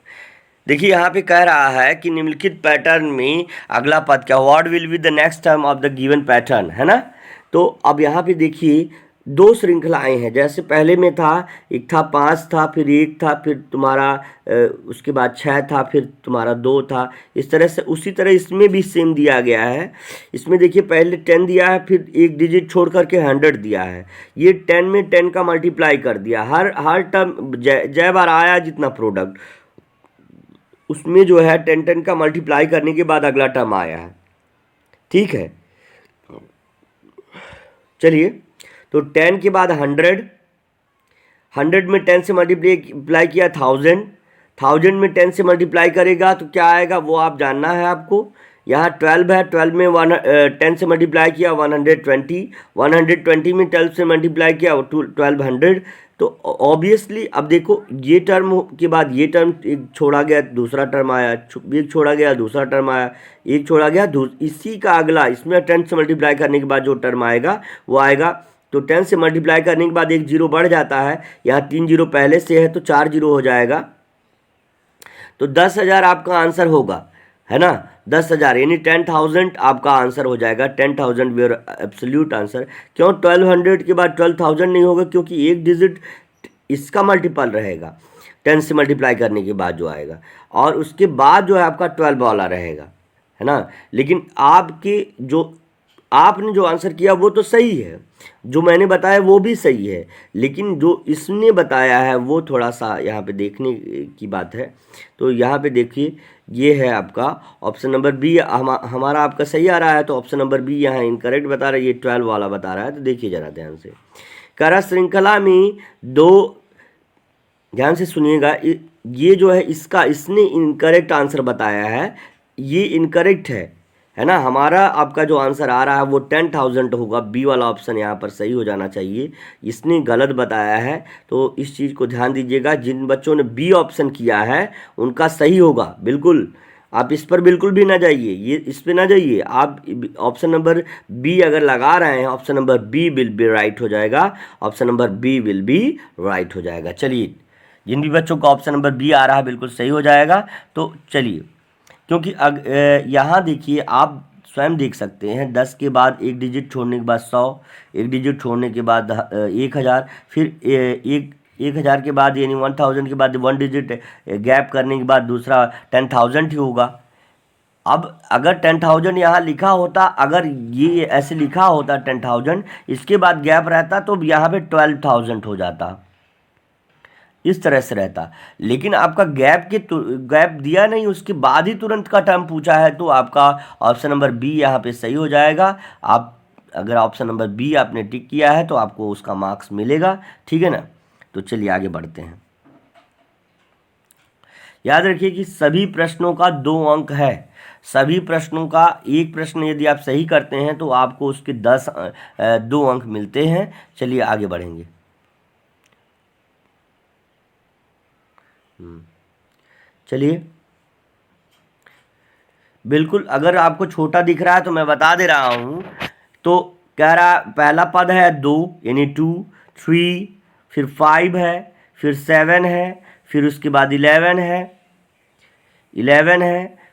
देखिए यहाँ पे कह रहा है कि निम्नलिखित पैटर्न में अगला पद क्या, what will be the next term of the given pattern, है ना। तो अब यहाँ पे देखिए दो श्रृंखलाएं हैं। जैसे पहले में था, एक था 5 था, फिर 1 था, फिर तुम्हारा उसके बाद 6 था, फिर तुम्हारा 2 था। इस तरह से उसी तरह इसमें भी सेम दिया गया है। इसमें देखिए पहले 10 दिया है, फिर एक डिजिट छोड़ करके 100 दिया है। ये 10 में 10 का मल्टीप्लाई कर दिया। हर टर्म जय बार आया जितना प्रोडक्ट, उसमें जो है 10 का मल्टीप्लाई करने के बाद अगला टर्म आया है। ठीक है, चलिए तो 10 के बाद 100 में 10 से मल्टीप्लाई किया 1000 में 10 से मल्टीप्लाई करेगा तो क्या आएगा वो आप जानना है आपको। यहाँ 12 है, 12 में 10 से मल्टीप्लाई किया 120 में 12 से मल्टीप्लाई किया 1200। तो ऑब्वियसली अब देखो ये टर्म के बाद ये टर्म एक छोड़ा गया, दूसरा टर्म आया, एक छोड़ा गया, दूसरा टर्म आया, एक छोड़ा गया, इसी का अगला इसमें 10 से मल्टीप्लाई करने के बाद जो टर्म आएगा वो आएगा। तो 10 से मल्टीप्लाई करने के बाद एक जीरो बढ़ जाता है, यहाँ 3 जीरो पहले से है तो 4 जीरो हो जाएगा। तो 10,000 आपका आंसर होगा, है ना। 10,000 यानी 10,000 आपका आंसर हो जाएगा। 10,000 वेयर एब्सोल्यूट आंसर। क्यों 1200 के बाद 12,000 नहीं होगा, क्योंकि एक डिजिट इसका मल्टीपल रहेगा 10 से मल्टीप्लाई करने के बाद जो आएगा, और उसके बाद जो है आपका 12 वाला रहेगा, है ना। लेकिन आपने जो आंसर किया वो तो सही है, जो मैंने बताया वो भी सही है, लेकिन जो इसने बताया है वो थोड़ा सा यहाँ पे देखने की बात है। तो यहाँ पे देखिए ये है आपका ऑप्शन नंबर बी। हमारा आपका सही आ रहा है, तो ऑप्शन नंबर बी यहाँ इनकरेक्ट बता रहा है, ये 12 वाला बता रहा है। तो देखिए जरा ध्यान से, करा श्रृंखला में दो, ध्यान से सुनिएगा, ये जो है इसने इनकरेक्ट आंसर बताया है, ये इनकरेक्ट है ना। हमारा आपका जो आंसर आ रहा है वो 10,000 होगा। बी वाला ऑप्शन यहाँ पर सही हो जाना चाहिए, इसने गलत बताया है। तो इस चीज़ को ध्यान दीजिएगा, जिन बच्चों ने बी ऑप्शन किया है उनका सही होगा। बिल्कुल आप इस पर बिल्कुल भी ना जाइए, ये इस पर ना जाइए। आप ऑप्शन नंबर बी अगर लगा रहे हैं, option number B will be right हो जाएगा, option number B will be right हो जाएगा। चलिए जिन भी बच्चों का ऑप्शन नंबर बी आ रहा है बिल्कुल सही हो जाएगा। तो चलिए, क्योंकि यहाँ देखिए आप स्वयं देख सकते हैं, 10 के बाद एक डिजिट छोड़ने के बाद 100, एक डिजिट छोड़ने के बाद 1000, फिर 1000 के बाद यानी 1000 के बाद 1 डिजिट गैप करने के बाद दूसरा 10,000 ही होगा। अब अगर 10,000 यहाँ लिखा होता, अगर ये ऐसे लिखा होता 10,000, इसके बाद गैप रहता तो यहाँ पे 12,000 हो जाता, इस तरह से रहता। लेकिन आपका गैप दिया नहीं, उसके बाद ही तुरंत का टर्म पूछा है, तो आपका ऑप्शन नंबर बी यहाँ पे सही हो जाएगा। आप अगर ऑप्शन नंबर बी आपने टिक किया है तो आपको उसका मार्क्स मिलेगा, ठीक है ना। तो चलिए आगे बढ़ते हैं। याद रखिए कि सभी प्रश्नों का 2 अंक है। सभी प्रश्नों का एक प्रश्न यदि आप सही करते हैं तो आपको उसके 2 अंक मिलते हैं। चलिए आगे बढ़ेंगे। चलिए बिल्कुल, अगर आपको छोटा दिख रहा है तो मैं बता दे रहा हूं। तो कह रहा पहला पद है 2 यानी 2, 3, फिर 5 है, फिर 7 है, फिर उसके बाद 11 है,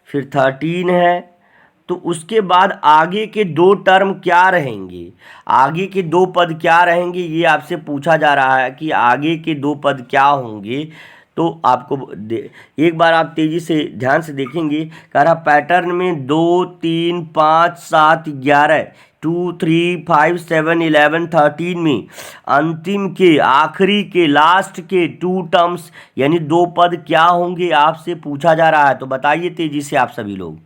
फिर 13 है। तो उसके बाद आगे के 2 टर्म क्या रहेंगे, आगे के 2 पद क्या रहेंगे, ये आपसे पूछा जा रहा है कि आगे के 2 पद क्या होंगे। तो आपको एक बार आप तेज़ी से ध्यान से देखेंगे, कह रहा पैटर्न में 2, 3, 5, 7, 11, 2, 3, 5, 7, 11, 13 में अंतिम के आखिरी के लास्ट के 2 टर्म्स यानी 2 पद क्या होंगे आपसे पूछा जा रहा है। तो बताइए तेज़ी से आप सभी लोग।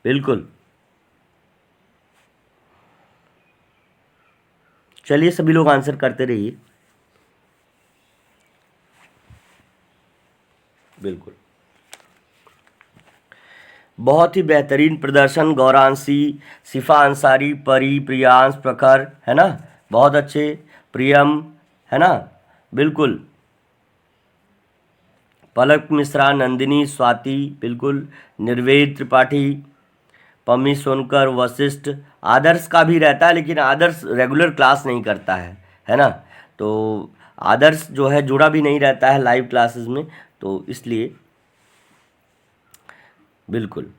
बिल्कुल चलिए सभी लोग आंसर करते रहिए। बिल्कुल, बहुत ही बेहतरीन प्रदर्शन गौरांशी, शिफा अंसारी, परी, प्रियांश, प्रखर, है ना, बहुत अच्छे, प्रियम, है ना, बिल्कुल, पलक मिश्रा, नंदिनी, स्वाति, बिल्कुल, निर्वेद त्रिपाठी, पम्मी सोनकर, वशिष्ठ। आदर्श का भी रहता है लेकिन आदर्श रेगुलर क्लास नहीं करता है ना, तो आदर्श जो है जुड़ा भी नहीं रहता है लाइव क्लासेस में, तो इसलिए बिल्कुल।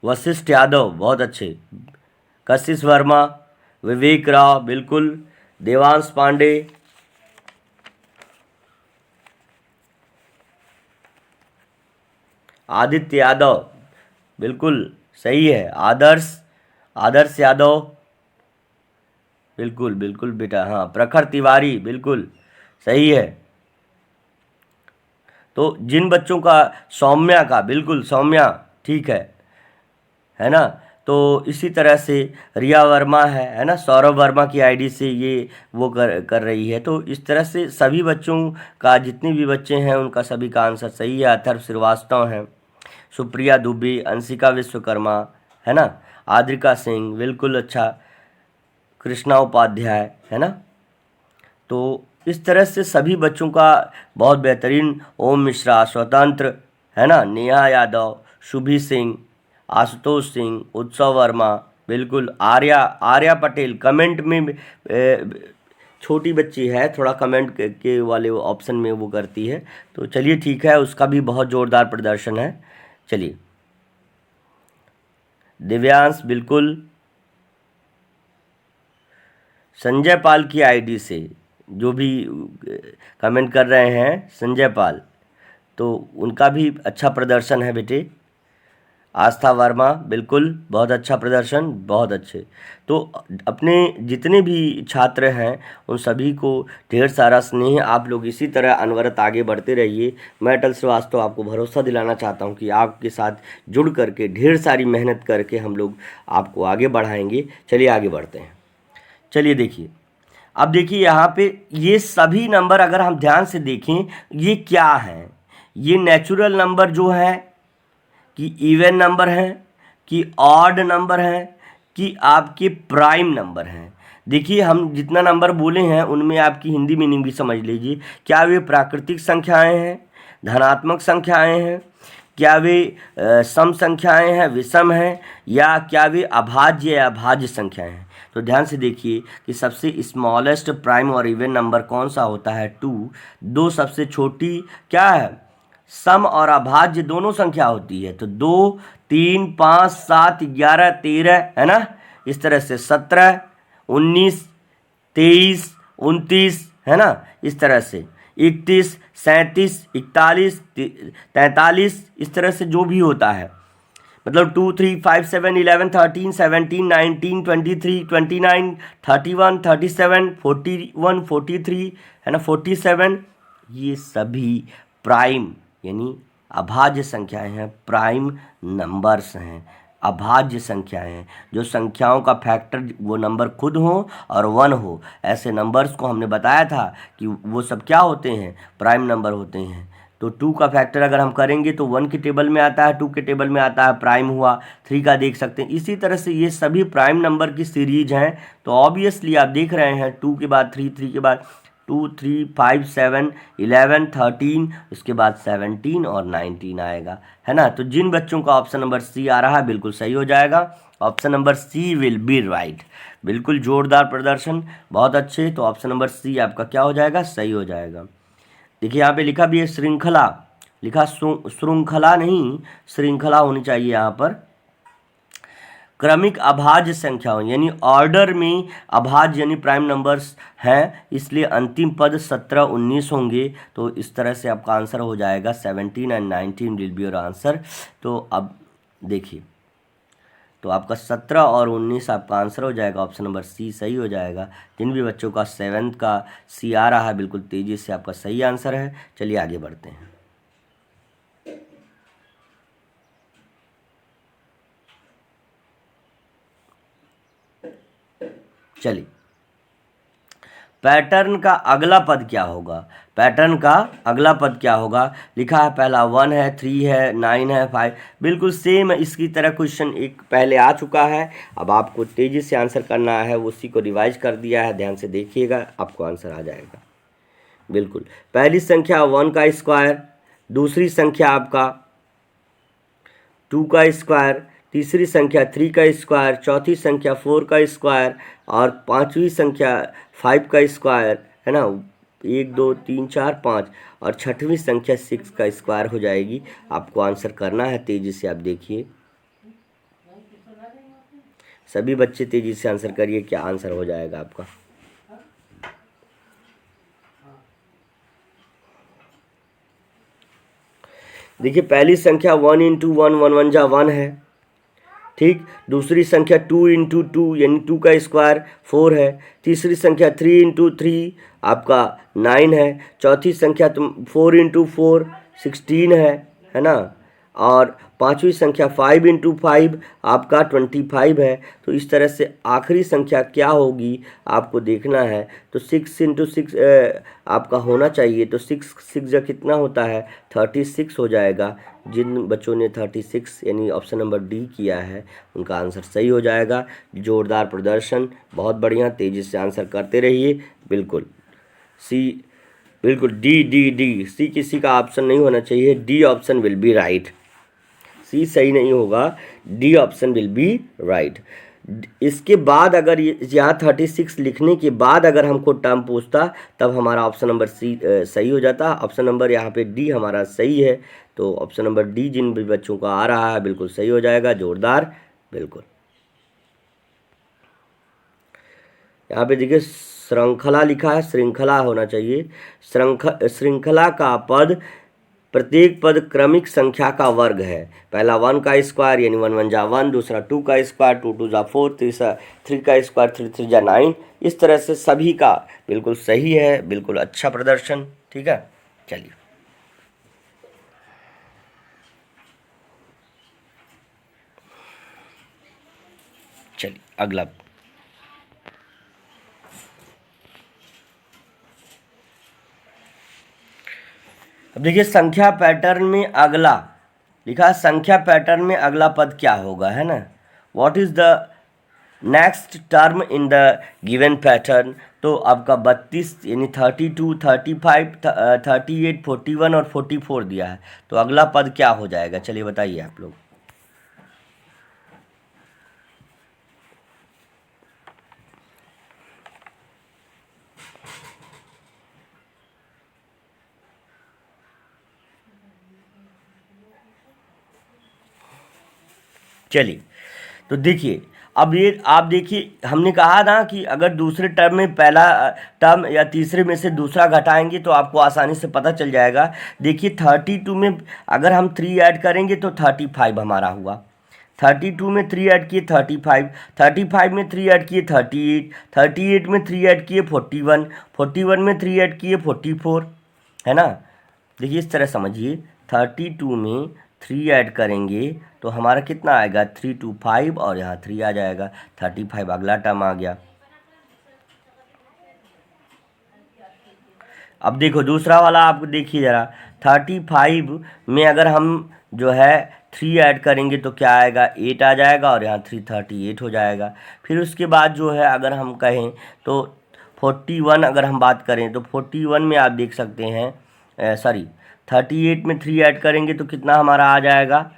वशिष्ठ यादव बहुत अच्छे, कशिश वर्मा, विवेक राव, बिल्कुल, देवांश पांडे, आदित्य यादव, बिल्कुल सही है, आदर्श, आदर्श यादव, बिल्कुल बिल्कुल बेटा, हाँ, प्रखर तिवारी, बिल्कुल सही है। तो जिन बच्चों का, सौम्या का, बिल्कुल सौम्या, ठीक है ना, तो इसी तरह से रिया वर्मा है ना, सौरभ वर्मा की आईडी से ये वो कर रही है। तो इस तरह से सभी बच्चों का, जितने भी बच्चे हैं उनका सभी का आंसर सही है। अथर्व श्रीवास्तव हैं, सुप्रिया दुबे, अंशिका विश्वकर्मा, है ना, आद्रिका सिंह, बिल्कुल अच्छा, कृष्णा उपाध्याय, है ना। तो इस तरह से सभी बच्चों का बहुत बेहतरीन, ओम मिश्रा, स्वतंत्र, है ना, नेहा यादव, शुभी सिंह, आशुतोष सिंह, उत्सव वर्मा, बिल्कुल, आर्या, आर्या पटेल, कमेंट में छोटी बच्ची है, थोड़ा कमेंट के वाले ऑप्शन में वो करती है, तो चलिए ठीक है, उसका भी बहुत ज़ोरदार प्रदर्शन है। चलिए, दिव्यांश, बिल्कुल, संजय पाल की आईडी से जो भी कमेंट कर रहे हैं, संजय पाल, तो उनका भी अच्छा प्रदर्शन है बेटे। आस्था वर्मा, बिल्कुल बहुत अच्छा प्रदर्शन, बहुत अच्छे। तो अपने जितने भी छात्र हैं उन सभी को ढेर सारा स्नेह। आप लोग इसी तरह अनवरत आगे बढ़ते रहिए। मैं अटल श्रीवास्तव आपको भरोसा दिलाना चाहता हूं कि आपके साथ जुड़ करके ढेर सारी मेहनत करके हम लोग आपको आगे बढ़ाएंगे। चलिए आगे बढ़ते हैं। चलिए देखिए, अब देखिए यहाँ पे ये सभी नंबर अगर हम ध्यान से देखें, ये क्या हैं, ये नेचुरल नंबर जो है कि इवन नंबर हैं, कि ऑड नंबर हैं, कि आपके प्राइम नंबर हैं। देखिए हम जितना नंबर बोले हैं उनमें आपकी हिंदी मीनिंग भी समझ लीजिए। क्या वे प्राकृतिक संख्याएं हैं, धनात्मक संख्याएं हैं, क्या वे सम संख्याएं हैं, विषम हैं, या क्या वे अभाज्य या अभाज्य संख्याएं हैं। तो ध्यान से देखिए कि सबसे स्मॉलेस्ट प्राइम और इवन नंबर कौन सा होता है, 2। दो सबसे छोटी क्या है, सम और अभाज्य दोनों संख्या होती है, तो 2, 3, 5, 7, 11, 13, है ना, इस तरह से 17, 19, 23, 29, है ना, इस तरह से 31, 37, 41, 43, इस तरह से जो भी होता है, मतलब 2, 3, 5, 7, 11, 13, 17, 19, 23, 29, 31, 37, 41, 43, है ना, 47, ये सभी प्राइम यानी अभाज्य संख्याएं हैं, प्राइम नंबर्स हैं, अभाज्य संख्याएं हैं। जो संख्याओं का फैक्टर वो नंबर खुद हो और 1 हो, ऐसे नंबर्स को हमने बताया था कि वो सब क्या होते हैं, प्राइम नंबर होते हैं। तो 2 का फैक्टर अगर हम करेंगे तो 1 के टेबल में आता है, 2 के टेबल में आता है, प्राइम हुआ, 3 का देख सकते हैं। इसी तरह से ये सभी प्राइम नंबर की सीरीज हैं। तो ऑब्वियसली आप देख रहे हैं 2 के बाद 3, 3 के बाद 2, 3, 5, 7, 11, 13, उसके बाद 17 और 19 आएगा, है ना। तो जिन बच्चों का ऑप्शन नंबर सी आ रहा है बिल्कुल सही हो जाएगा, option number C will be right. बिल्कुल जोरदार प्रदर्शन, बहुत अच्छे। तो ऑप्शन नंबर सी आपका क्या हो जाएगा, सही हो जाएगा। देखिए यहाँ पे लिखा भी है श्रृंखला, लिखा श्रृंखला नहीं, श्रृंखला होनी चाहिए यहाँ पर। क्रमिक अभाज्य संख्याओं यानी ऑर्डर में अभाज्य यानी प्राइम नंबर्स हैं, इसलिए अंतिम पद 17, 19 होंगे। तो इस तरह से आपका आंसर हो जाएगा 17 and 19 will be your answer. तो अब देखिए, तो आपका 17 और 19 आपका आंसर हो जाएगा, ऑप्शन नंबर सी सही हो जाएगा। जिन भी बच्चों का 7th का सी आ रहा है बिल्कुल तेजी से आपका सही आंसर है। चलिए आगे बढ़ते हैं। चलिए पैटर्न का अगला पद क्या होगा, पैटर्न का अगला पद क्या होगा। लिखा है पहला 1 है, 3 है, 9 है, 5, बिल्कुल सेम इसकी तरह क्वेश्चन एक पहले आ चुका है। अब आपको तेज़ी से आंसर करना है, उसी को रिवाइज कर दिया है, ध्यान से देखिएगा, आपको आंसर आ जाएगा। बिल्कुल, पहली संख्या 1 का स्क्वायर, दूसरी संख्या आपका 2 का स्क्वायर, तीसरी संख्या 3 का स्क्वायर, चौथी संख्या 4 का स्क्वायर और पांचवी संख्या 5 का स्क्वायर, है ना, 1 2 3 4 5, और छठवीं संख्या 6 का स्क्वायर हो जाएगी। आपको आंसर करना है, तेज़ी से आप देखिए, सभी बच्चे तेज़ी से आंसर करिए, क्या आंसर हो जाएगा आपका। देखिए पहली संख्या 1 इंटू 1, 1 1 जा 1 है, ठीक। दूसरी संख्या 2 इंटू 2 यानी 2 का स्क्वायर 4 है। तीसरी संख्या 3 इंटू 3 आपका 9 है। चौथी संख्या 4 इंटू 4 16 है ना। और पांचवी संख्या 5 इंटू 5 आपका 25 है। तो इस तरह से आखिरी संख्या क्या होगी आपको देखना है। तो 6 इंटू 6 आपका होना चाहिए। तो 6 जा कितना होता है, 36 हो जाएगा। जिन बच्चों ने 36 यानी ऑप्शन नंबर डी किया है उनका आंसर सही हो जाएगा। जोरदार प्रदर्शन, बहुत बढ़िया, तेज़ी से आंसर करते रहिए। बिल्कुल सी, बिल्कुल डी डी डी, सी किसी का ऑप्शन नहीं होना चाहिए, D option will be right. C सही नहीं होगा, D option will be right. इसके बाद अगर यहाँ 36 लिखने के बाद अगर हमको टर्म पूछता तब हमारा ऑप्शन नंबर सी सही हो जाता। ऑप्शन नंबर यहाँ पे डी हमारा सही है। तो ऑप्शन नंबर डी जिन भी बच्चों का आ रहा है बिल्कुल सही हो जाएगा। जोरदार, बिल्कुल। यहाँ पे देखिए श्रृंखला लिखा है, श्रृंखला होना चाहिए। श्रृंखला का पद, प्रत्येक पद क्रमिक संख्या का वर्ग है। पहला 1 का स्क्वायर यानी 1 1 जा 1, दूसरा 2 का स्क्वायर 2 2 जा 4, तीसरा 3 का स्क्वायर 3 3 जा 9। इस तरह से सभी का बिल्कुल सही है, बिल्कुल अच्छा प्रदर्शन, ठीक है। चलिए अगला। अब देखिए संख्या पैटर्न में अगला लिखा, संख्या पैटर्न में अगला पद क्या होगा, है ना। What is the next term in the given pattern. तो आपका 32 यानी 32, 35, 38, 41 और 44 दिया है। तो अगला पद क्या हो जाएगा, चलिए बताइए आप लोग। चलिए तो देखिए, अब ये आप देखिए, हमने कहा ना कि अगर दूसरे टर्म में पहला टर्म या तीसरे में से दूसरा घटाएंगे तो आपको आसानी से पता चल जाएगा। देखिए 32 में अगर हम 3 ऐड करेंगे तो 35 हमारा हुआ। 32 में 3 ऐड किए 35, 35 में 3 ऐड किए 38, 38 में 3 ऐड किए 41, 41 में 3 ऐड किए 44, है ना। देखिए इस तरह समझिए, 32 में 3 ऐड करेंगे तो हमारा कितना आएगा, 3 2 5 और यहाँ 3 आ जाएगा, 35 अगला टर्म आ गया। अब देखो दूसरा वाला आप देखिए ज़रा, 35 में अगर हम जो है 3 ऐड करेंगे तो क्या आएगा, 8 आ जाएगा और यहाँ 3 38 हो जाएगा। फिर उसके बाद जो है अगर हम कहें तो 41 अगर हम बात करें तो 41 में आप देख सकते हैं, सॉरी 38 में 3 ऐड करेंगे तो कितना हमारा आ जाएगा,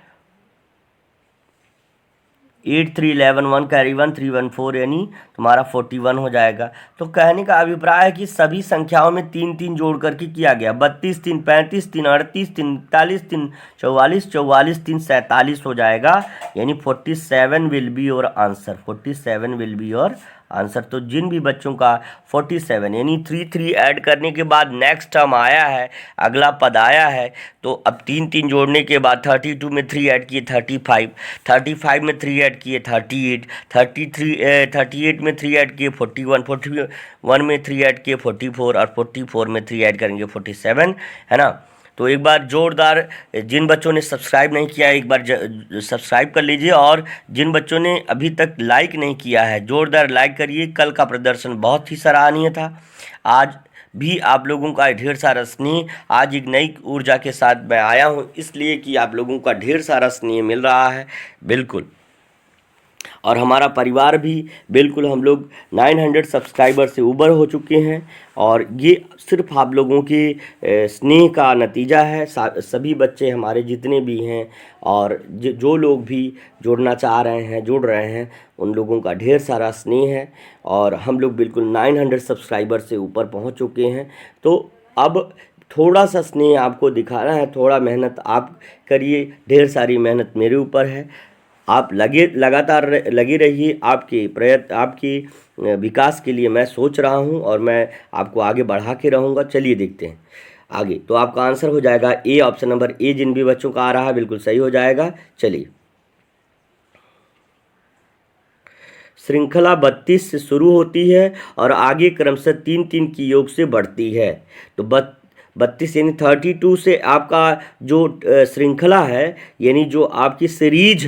8 3 11 1 कैरी 1 3 1 4 यानी तुम्हारा 41 हो जाएगा। तो कहने का अभिप्राय है कि सभी संख्याओं में 3 3 जोड़ करके किया गया। 32 3 35 3 38 3 41 3 44 44 3 47 हो जाएगा, यानी 47 will be your answer. 47 will be your answer. तो जिन भी बच्चों का 47 यानी 3 3 ऐड करने के बाद नेक्स्ट टर्म आया है, अगला पद आया है, तो अब 3 3 जोड़ने के बाद 32 में 3 ऐड किए 35, 35 में 3 ऐड किए 38, 38 में 3 ऐड किए 41, 41 में 3 ऐड किए 44 और 44 में 3 ऐड करेंगे 47, है ना। तो एक बार जोरदार, जिन बच्चों ने सब्सक्राइब नहीं किया है एक बार सब्सक्राइब कर लीजिए, और जिन बच्चों ने अभी तक लाइक नहीं किया है जोरदार लाइक करिए। कल का प्रदर्शन बहुत ही सराहनीय था। आज भी आप लोगों का ढेर सारा स्नेह, आज एक नई ऊर्जा के साथ मैं आया हूँ, इसलिए कि आप लोगों का ढेर सारा स्नेह मिल रहा है। बिल्कुल, और हमारा परिवार भी बिल्कुल, हम लोग 900 सब्सक्राइबर से ऊपर हो चुके हैं, और ये सिर्फ आप लोगों के स्नेह का नतीजा है। सभी बच्चे हमारे जितने भी हैं और जो लोग भी जुड़ना चाह रहे हैं, जुड़ रहे हैं, उन लोगों का ढेर सारा स्नेह है, और हम लोग बिल्कुल 900 सब्सक्राइबर से ऊपर पहुंच चुके हैं। तो अब थोड़ा सा स्नेह आपको दिखाना है, थोड़ा मेहनत आप करिए, ढेर सारी मेहनत मेरे ऊपर है। आप लगातार लगे रहिए, आपके प्रयत्न, आपके विकास के लिए मैं सोच रहा हूं, और मैं आपको आगे बढ़ा के रहूँगा। चलिए देखते हैं आगे। तो आपका आंसर हो जाएगा ए, ऑप्शन नंबर ए। जिन भी बच्चों का आ रहा है बिल्कुल सही हो जाएगा। चलिए, श्रृंखला 32 से शुरू होती है और आगे क्रमशः 3-3 की योग से बढ़ती है। तो 32 यानी 32 से आपका जो श्रृंखला है, यानी जो आपकी सीरीज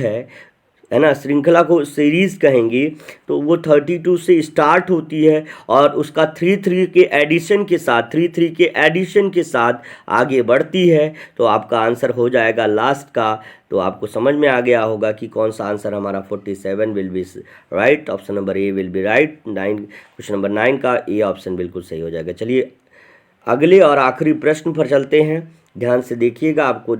है ना, श्रृंखला को सीरीज कहेंगे, तो वो 32 से स्टार्ट होती है और उसका 3-3 के एडिशन के साथ, 3-3 के एडिशन के साथ आगे बढ़ती है। तो आपका आंसर हो जाएगा लास्ट का। तो आपको समझ में आ गया होगा कि कौन सा आंसर हमारा 47 will be right. Option number A will be right. 9, question number 9 का ए ऑप्शन बिल्कुल सही हो जाएगा। चलिए अगले और आखिरी प्रश्न पर चलते हैं। ध्यान से देखिएगा, आपको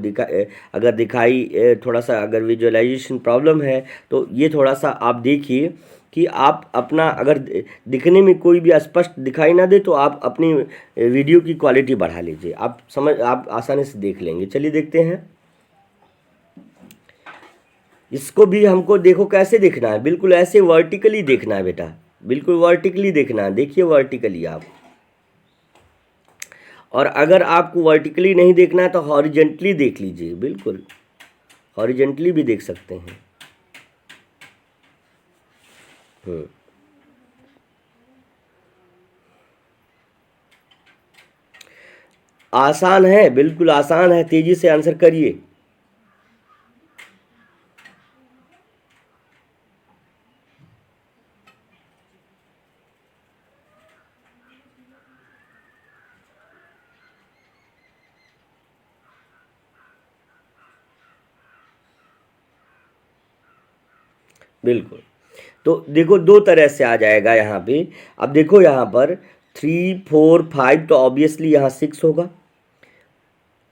अगर दिखाई थोड़ा सा अगर विजुअलाइजेशन प्रॉब्लम है तो ये थोड़ा सा आप देखिए कि आप अपना, अगर दिखने में कोई भी स्पष्ट दिखाई ना दे तो आप अपनी वीडियो की क्वालिटी बढ़ा लीजिए, आप आसानी से देख लेंगे। चलिए देखते हैं। इसको भी हमको देखो कैसे देखना है, बिल्कुल ऐसे वर्टिकली देखना है बेटा, बिल्कुल वर्टिकली देखना है। देखिए वर्टिकली आप, और अगर आपको वर्टिकली नहीं देखना है तो हॉरिजेंटली देख लीजिए, बिल्कुल हॉरिजेंटली भी देख सकते हैं। आसान है, बिल्कुल आसान है, तेजी से आंसर करिए। बिल्कुल, तो देखो दो तरह से आ जाएगा यहाँ पे। अब देखो यहाँ पर 3, 4, 5, तो ऑब्वियसली यहाँ 6 होगा,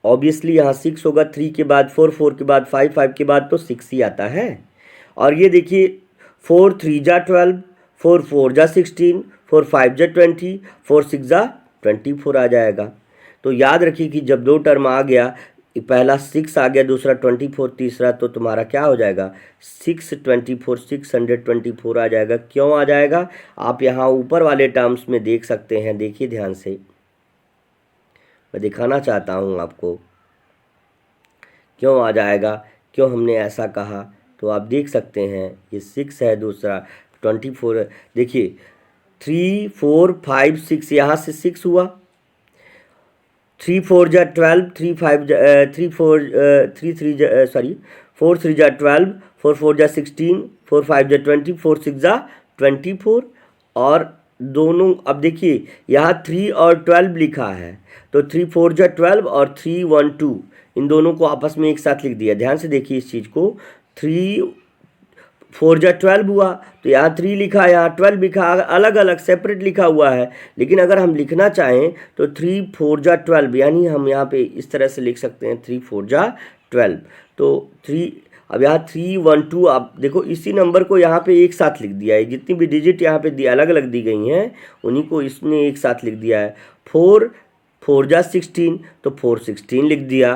ऑब्वियसली यहाँ 6 होगा। 3 के बाद 4, 4 के बाद 5, 5 के बाद तो 6 ही आता है। और ये देखिए 4 3 जा 12, 4 4 जा 16, 4 5 जा 20, 4 6 जा 24 आ जाएगा। तो याद रखिए कि जब दो टर्म आ गया, पहला 6 आ गया, दूसरा 24, तीसरा, तो तुम्हारा क्या हो जाएगा 624, 624 आ जाएगा। क्यों आ जाएगा आप यहाँ ऊपर वाले टर्म्स में देख सकते हैं। देखिए ध्यान से, मैं दिखाना चाहता हूँ आपको क्यों आ जाएगा, क्यों हमने ऐसा कहा। तो आप देख सकते हैं ये 6 है, दूसरा 24 है। देखिए 3 4 5 6, यहाँ से 6 हुआ, 3 4 जा 12, 3 5 3 4 3 3 सॉरी 4 3 जा 12, 4 4 जा 16, 4 5 जा 20, 4 6 जा 24। और दोनों, अब देखिए यहाँ 3 और 12 लिखा है, तो 3 4 जा 12 और 3 1 2, इन दोनों को आपस में एक साथ लिख दिया। ध्यान से देखिए इस चीज़ को, 3 4 जा 12 हुआ, तो यहाँ 3 लिखा, यहाँ 12 लिखा, अलग अलग सेपरेट लिखा हुआ है। लेकिन अगर हम लिखना चाहें तो 3 4 जा 12, यानी हम यहाँ पे इस तरह से लिख सकते हैं 3 4 जा 12। तो 3, अब यहाँ 3 1 2, आप देखो इसी नंबर को यहाँ पे एक साथ लिख दिया है। जितनी भी डिजिट यहाँ पे अलग अलग दी गई हैं उन्हीं को इसने एक साथ लिख दिया है। 4 4 जा 16, तो 4 16 लिख दिया।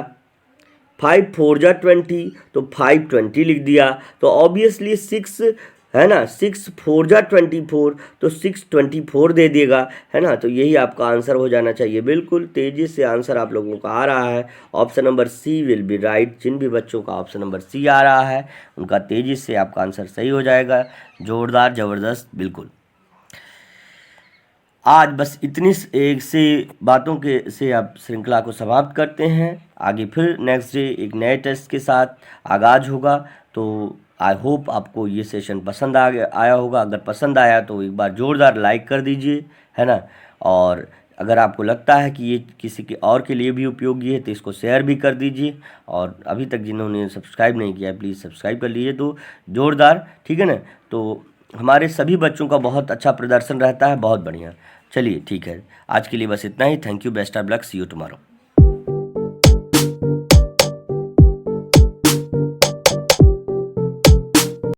5 4 जा 20, तो 5 20 लिख दिया। तो ऑब्वियसली 6 है ना, 6 4 जा 24, तो 6 24 दे देगा, है ना। तो यही आपका आंसर हो जाना चाहिए। बिल्कुल तेज़ी से आंसर आप लोगों का आ रहा है। Option number C will be right. जिन भी बच्चों का ऑप्शन नंबर सी आ रहा है उनका तेज़ी से आपका आंसर सही हो जाएगा। जोरदार, ज़बरदस्त, बिल्कुल। आज बस इतनी एक से बातों के से आप श्रृंखला को समाप्त करते हैं। आगे फिर नेक्स्ट डे एक नए टेस्ट के साथ आगाज़ होगा। तो आई होप आपको ये सेशन पसंद आया होगा। अगर पसंद आया तो एक बार ज़ोरदार लाइक कर दीजिए, है ना। और अगर आपको लगता है कि ये किसी के और के लिए भी उपयोगी है तो इसको शेयर भी कर दीजिए। और अभी तक जिन्होंने सब्सक्राइब नहीं किया प्लीज़ सब्सक्राइब कर लीजिए तो ज़ोरदार, ठीक है ना। तो हमारे सभी बच्चों का बहुत अच्छा प्रदर्शन रहता है, बहुत बढ़िया। चलिए ठीक है, आज के लिए बस इतना ही। Thank you, best of luck, see you tomorrow.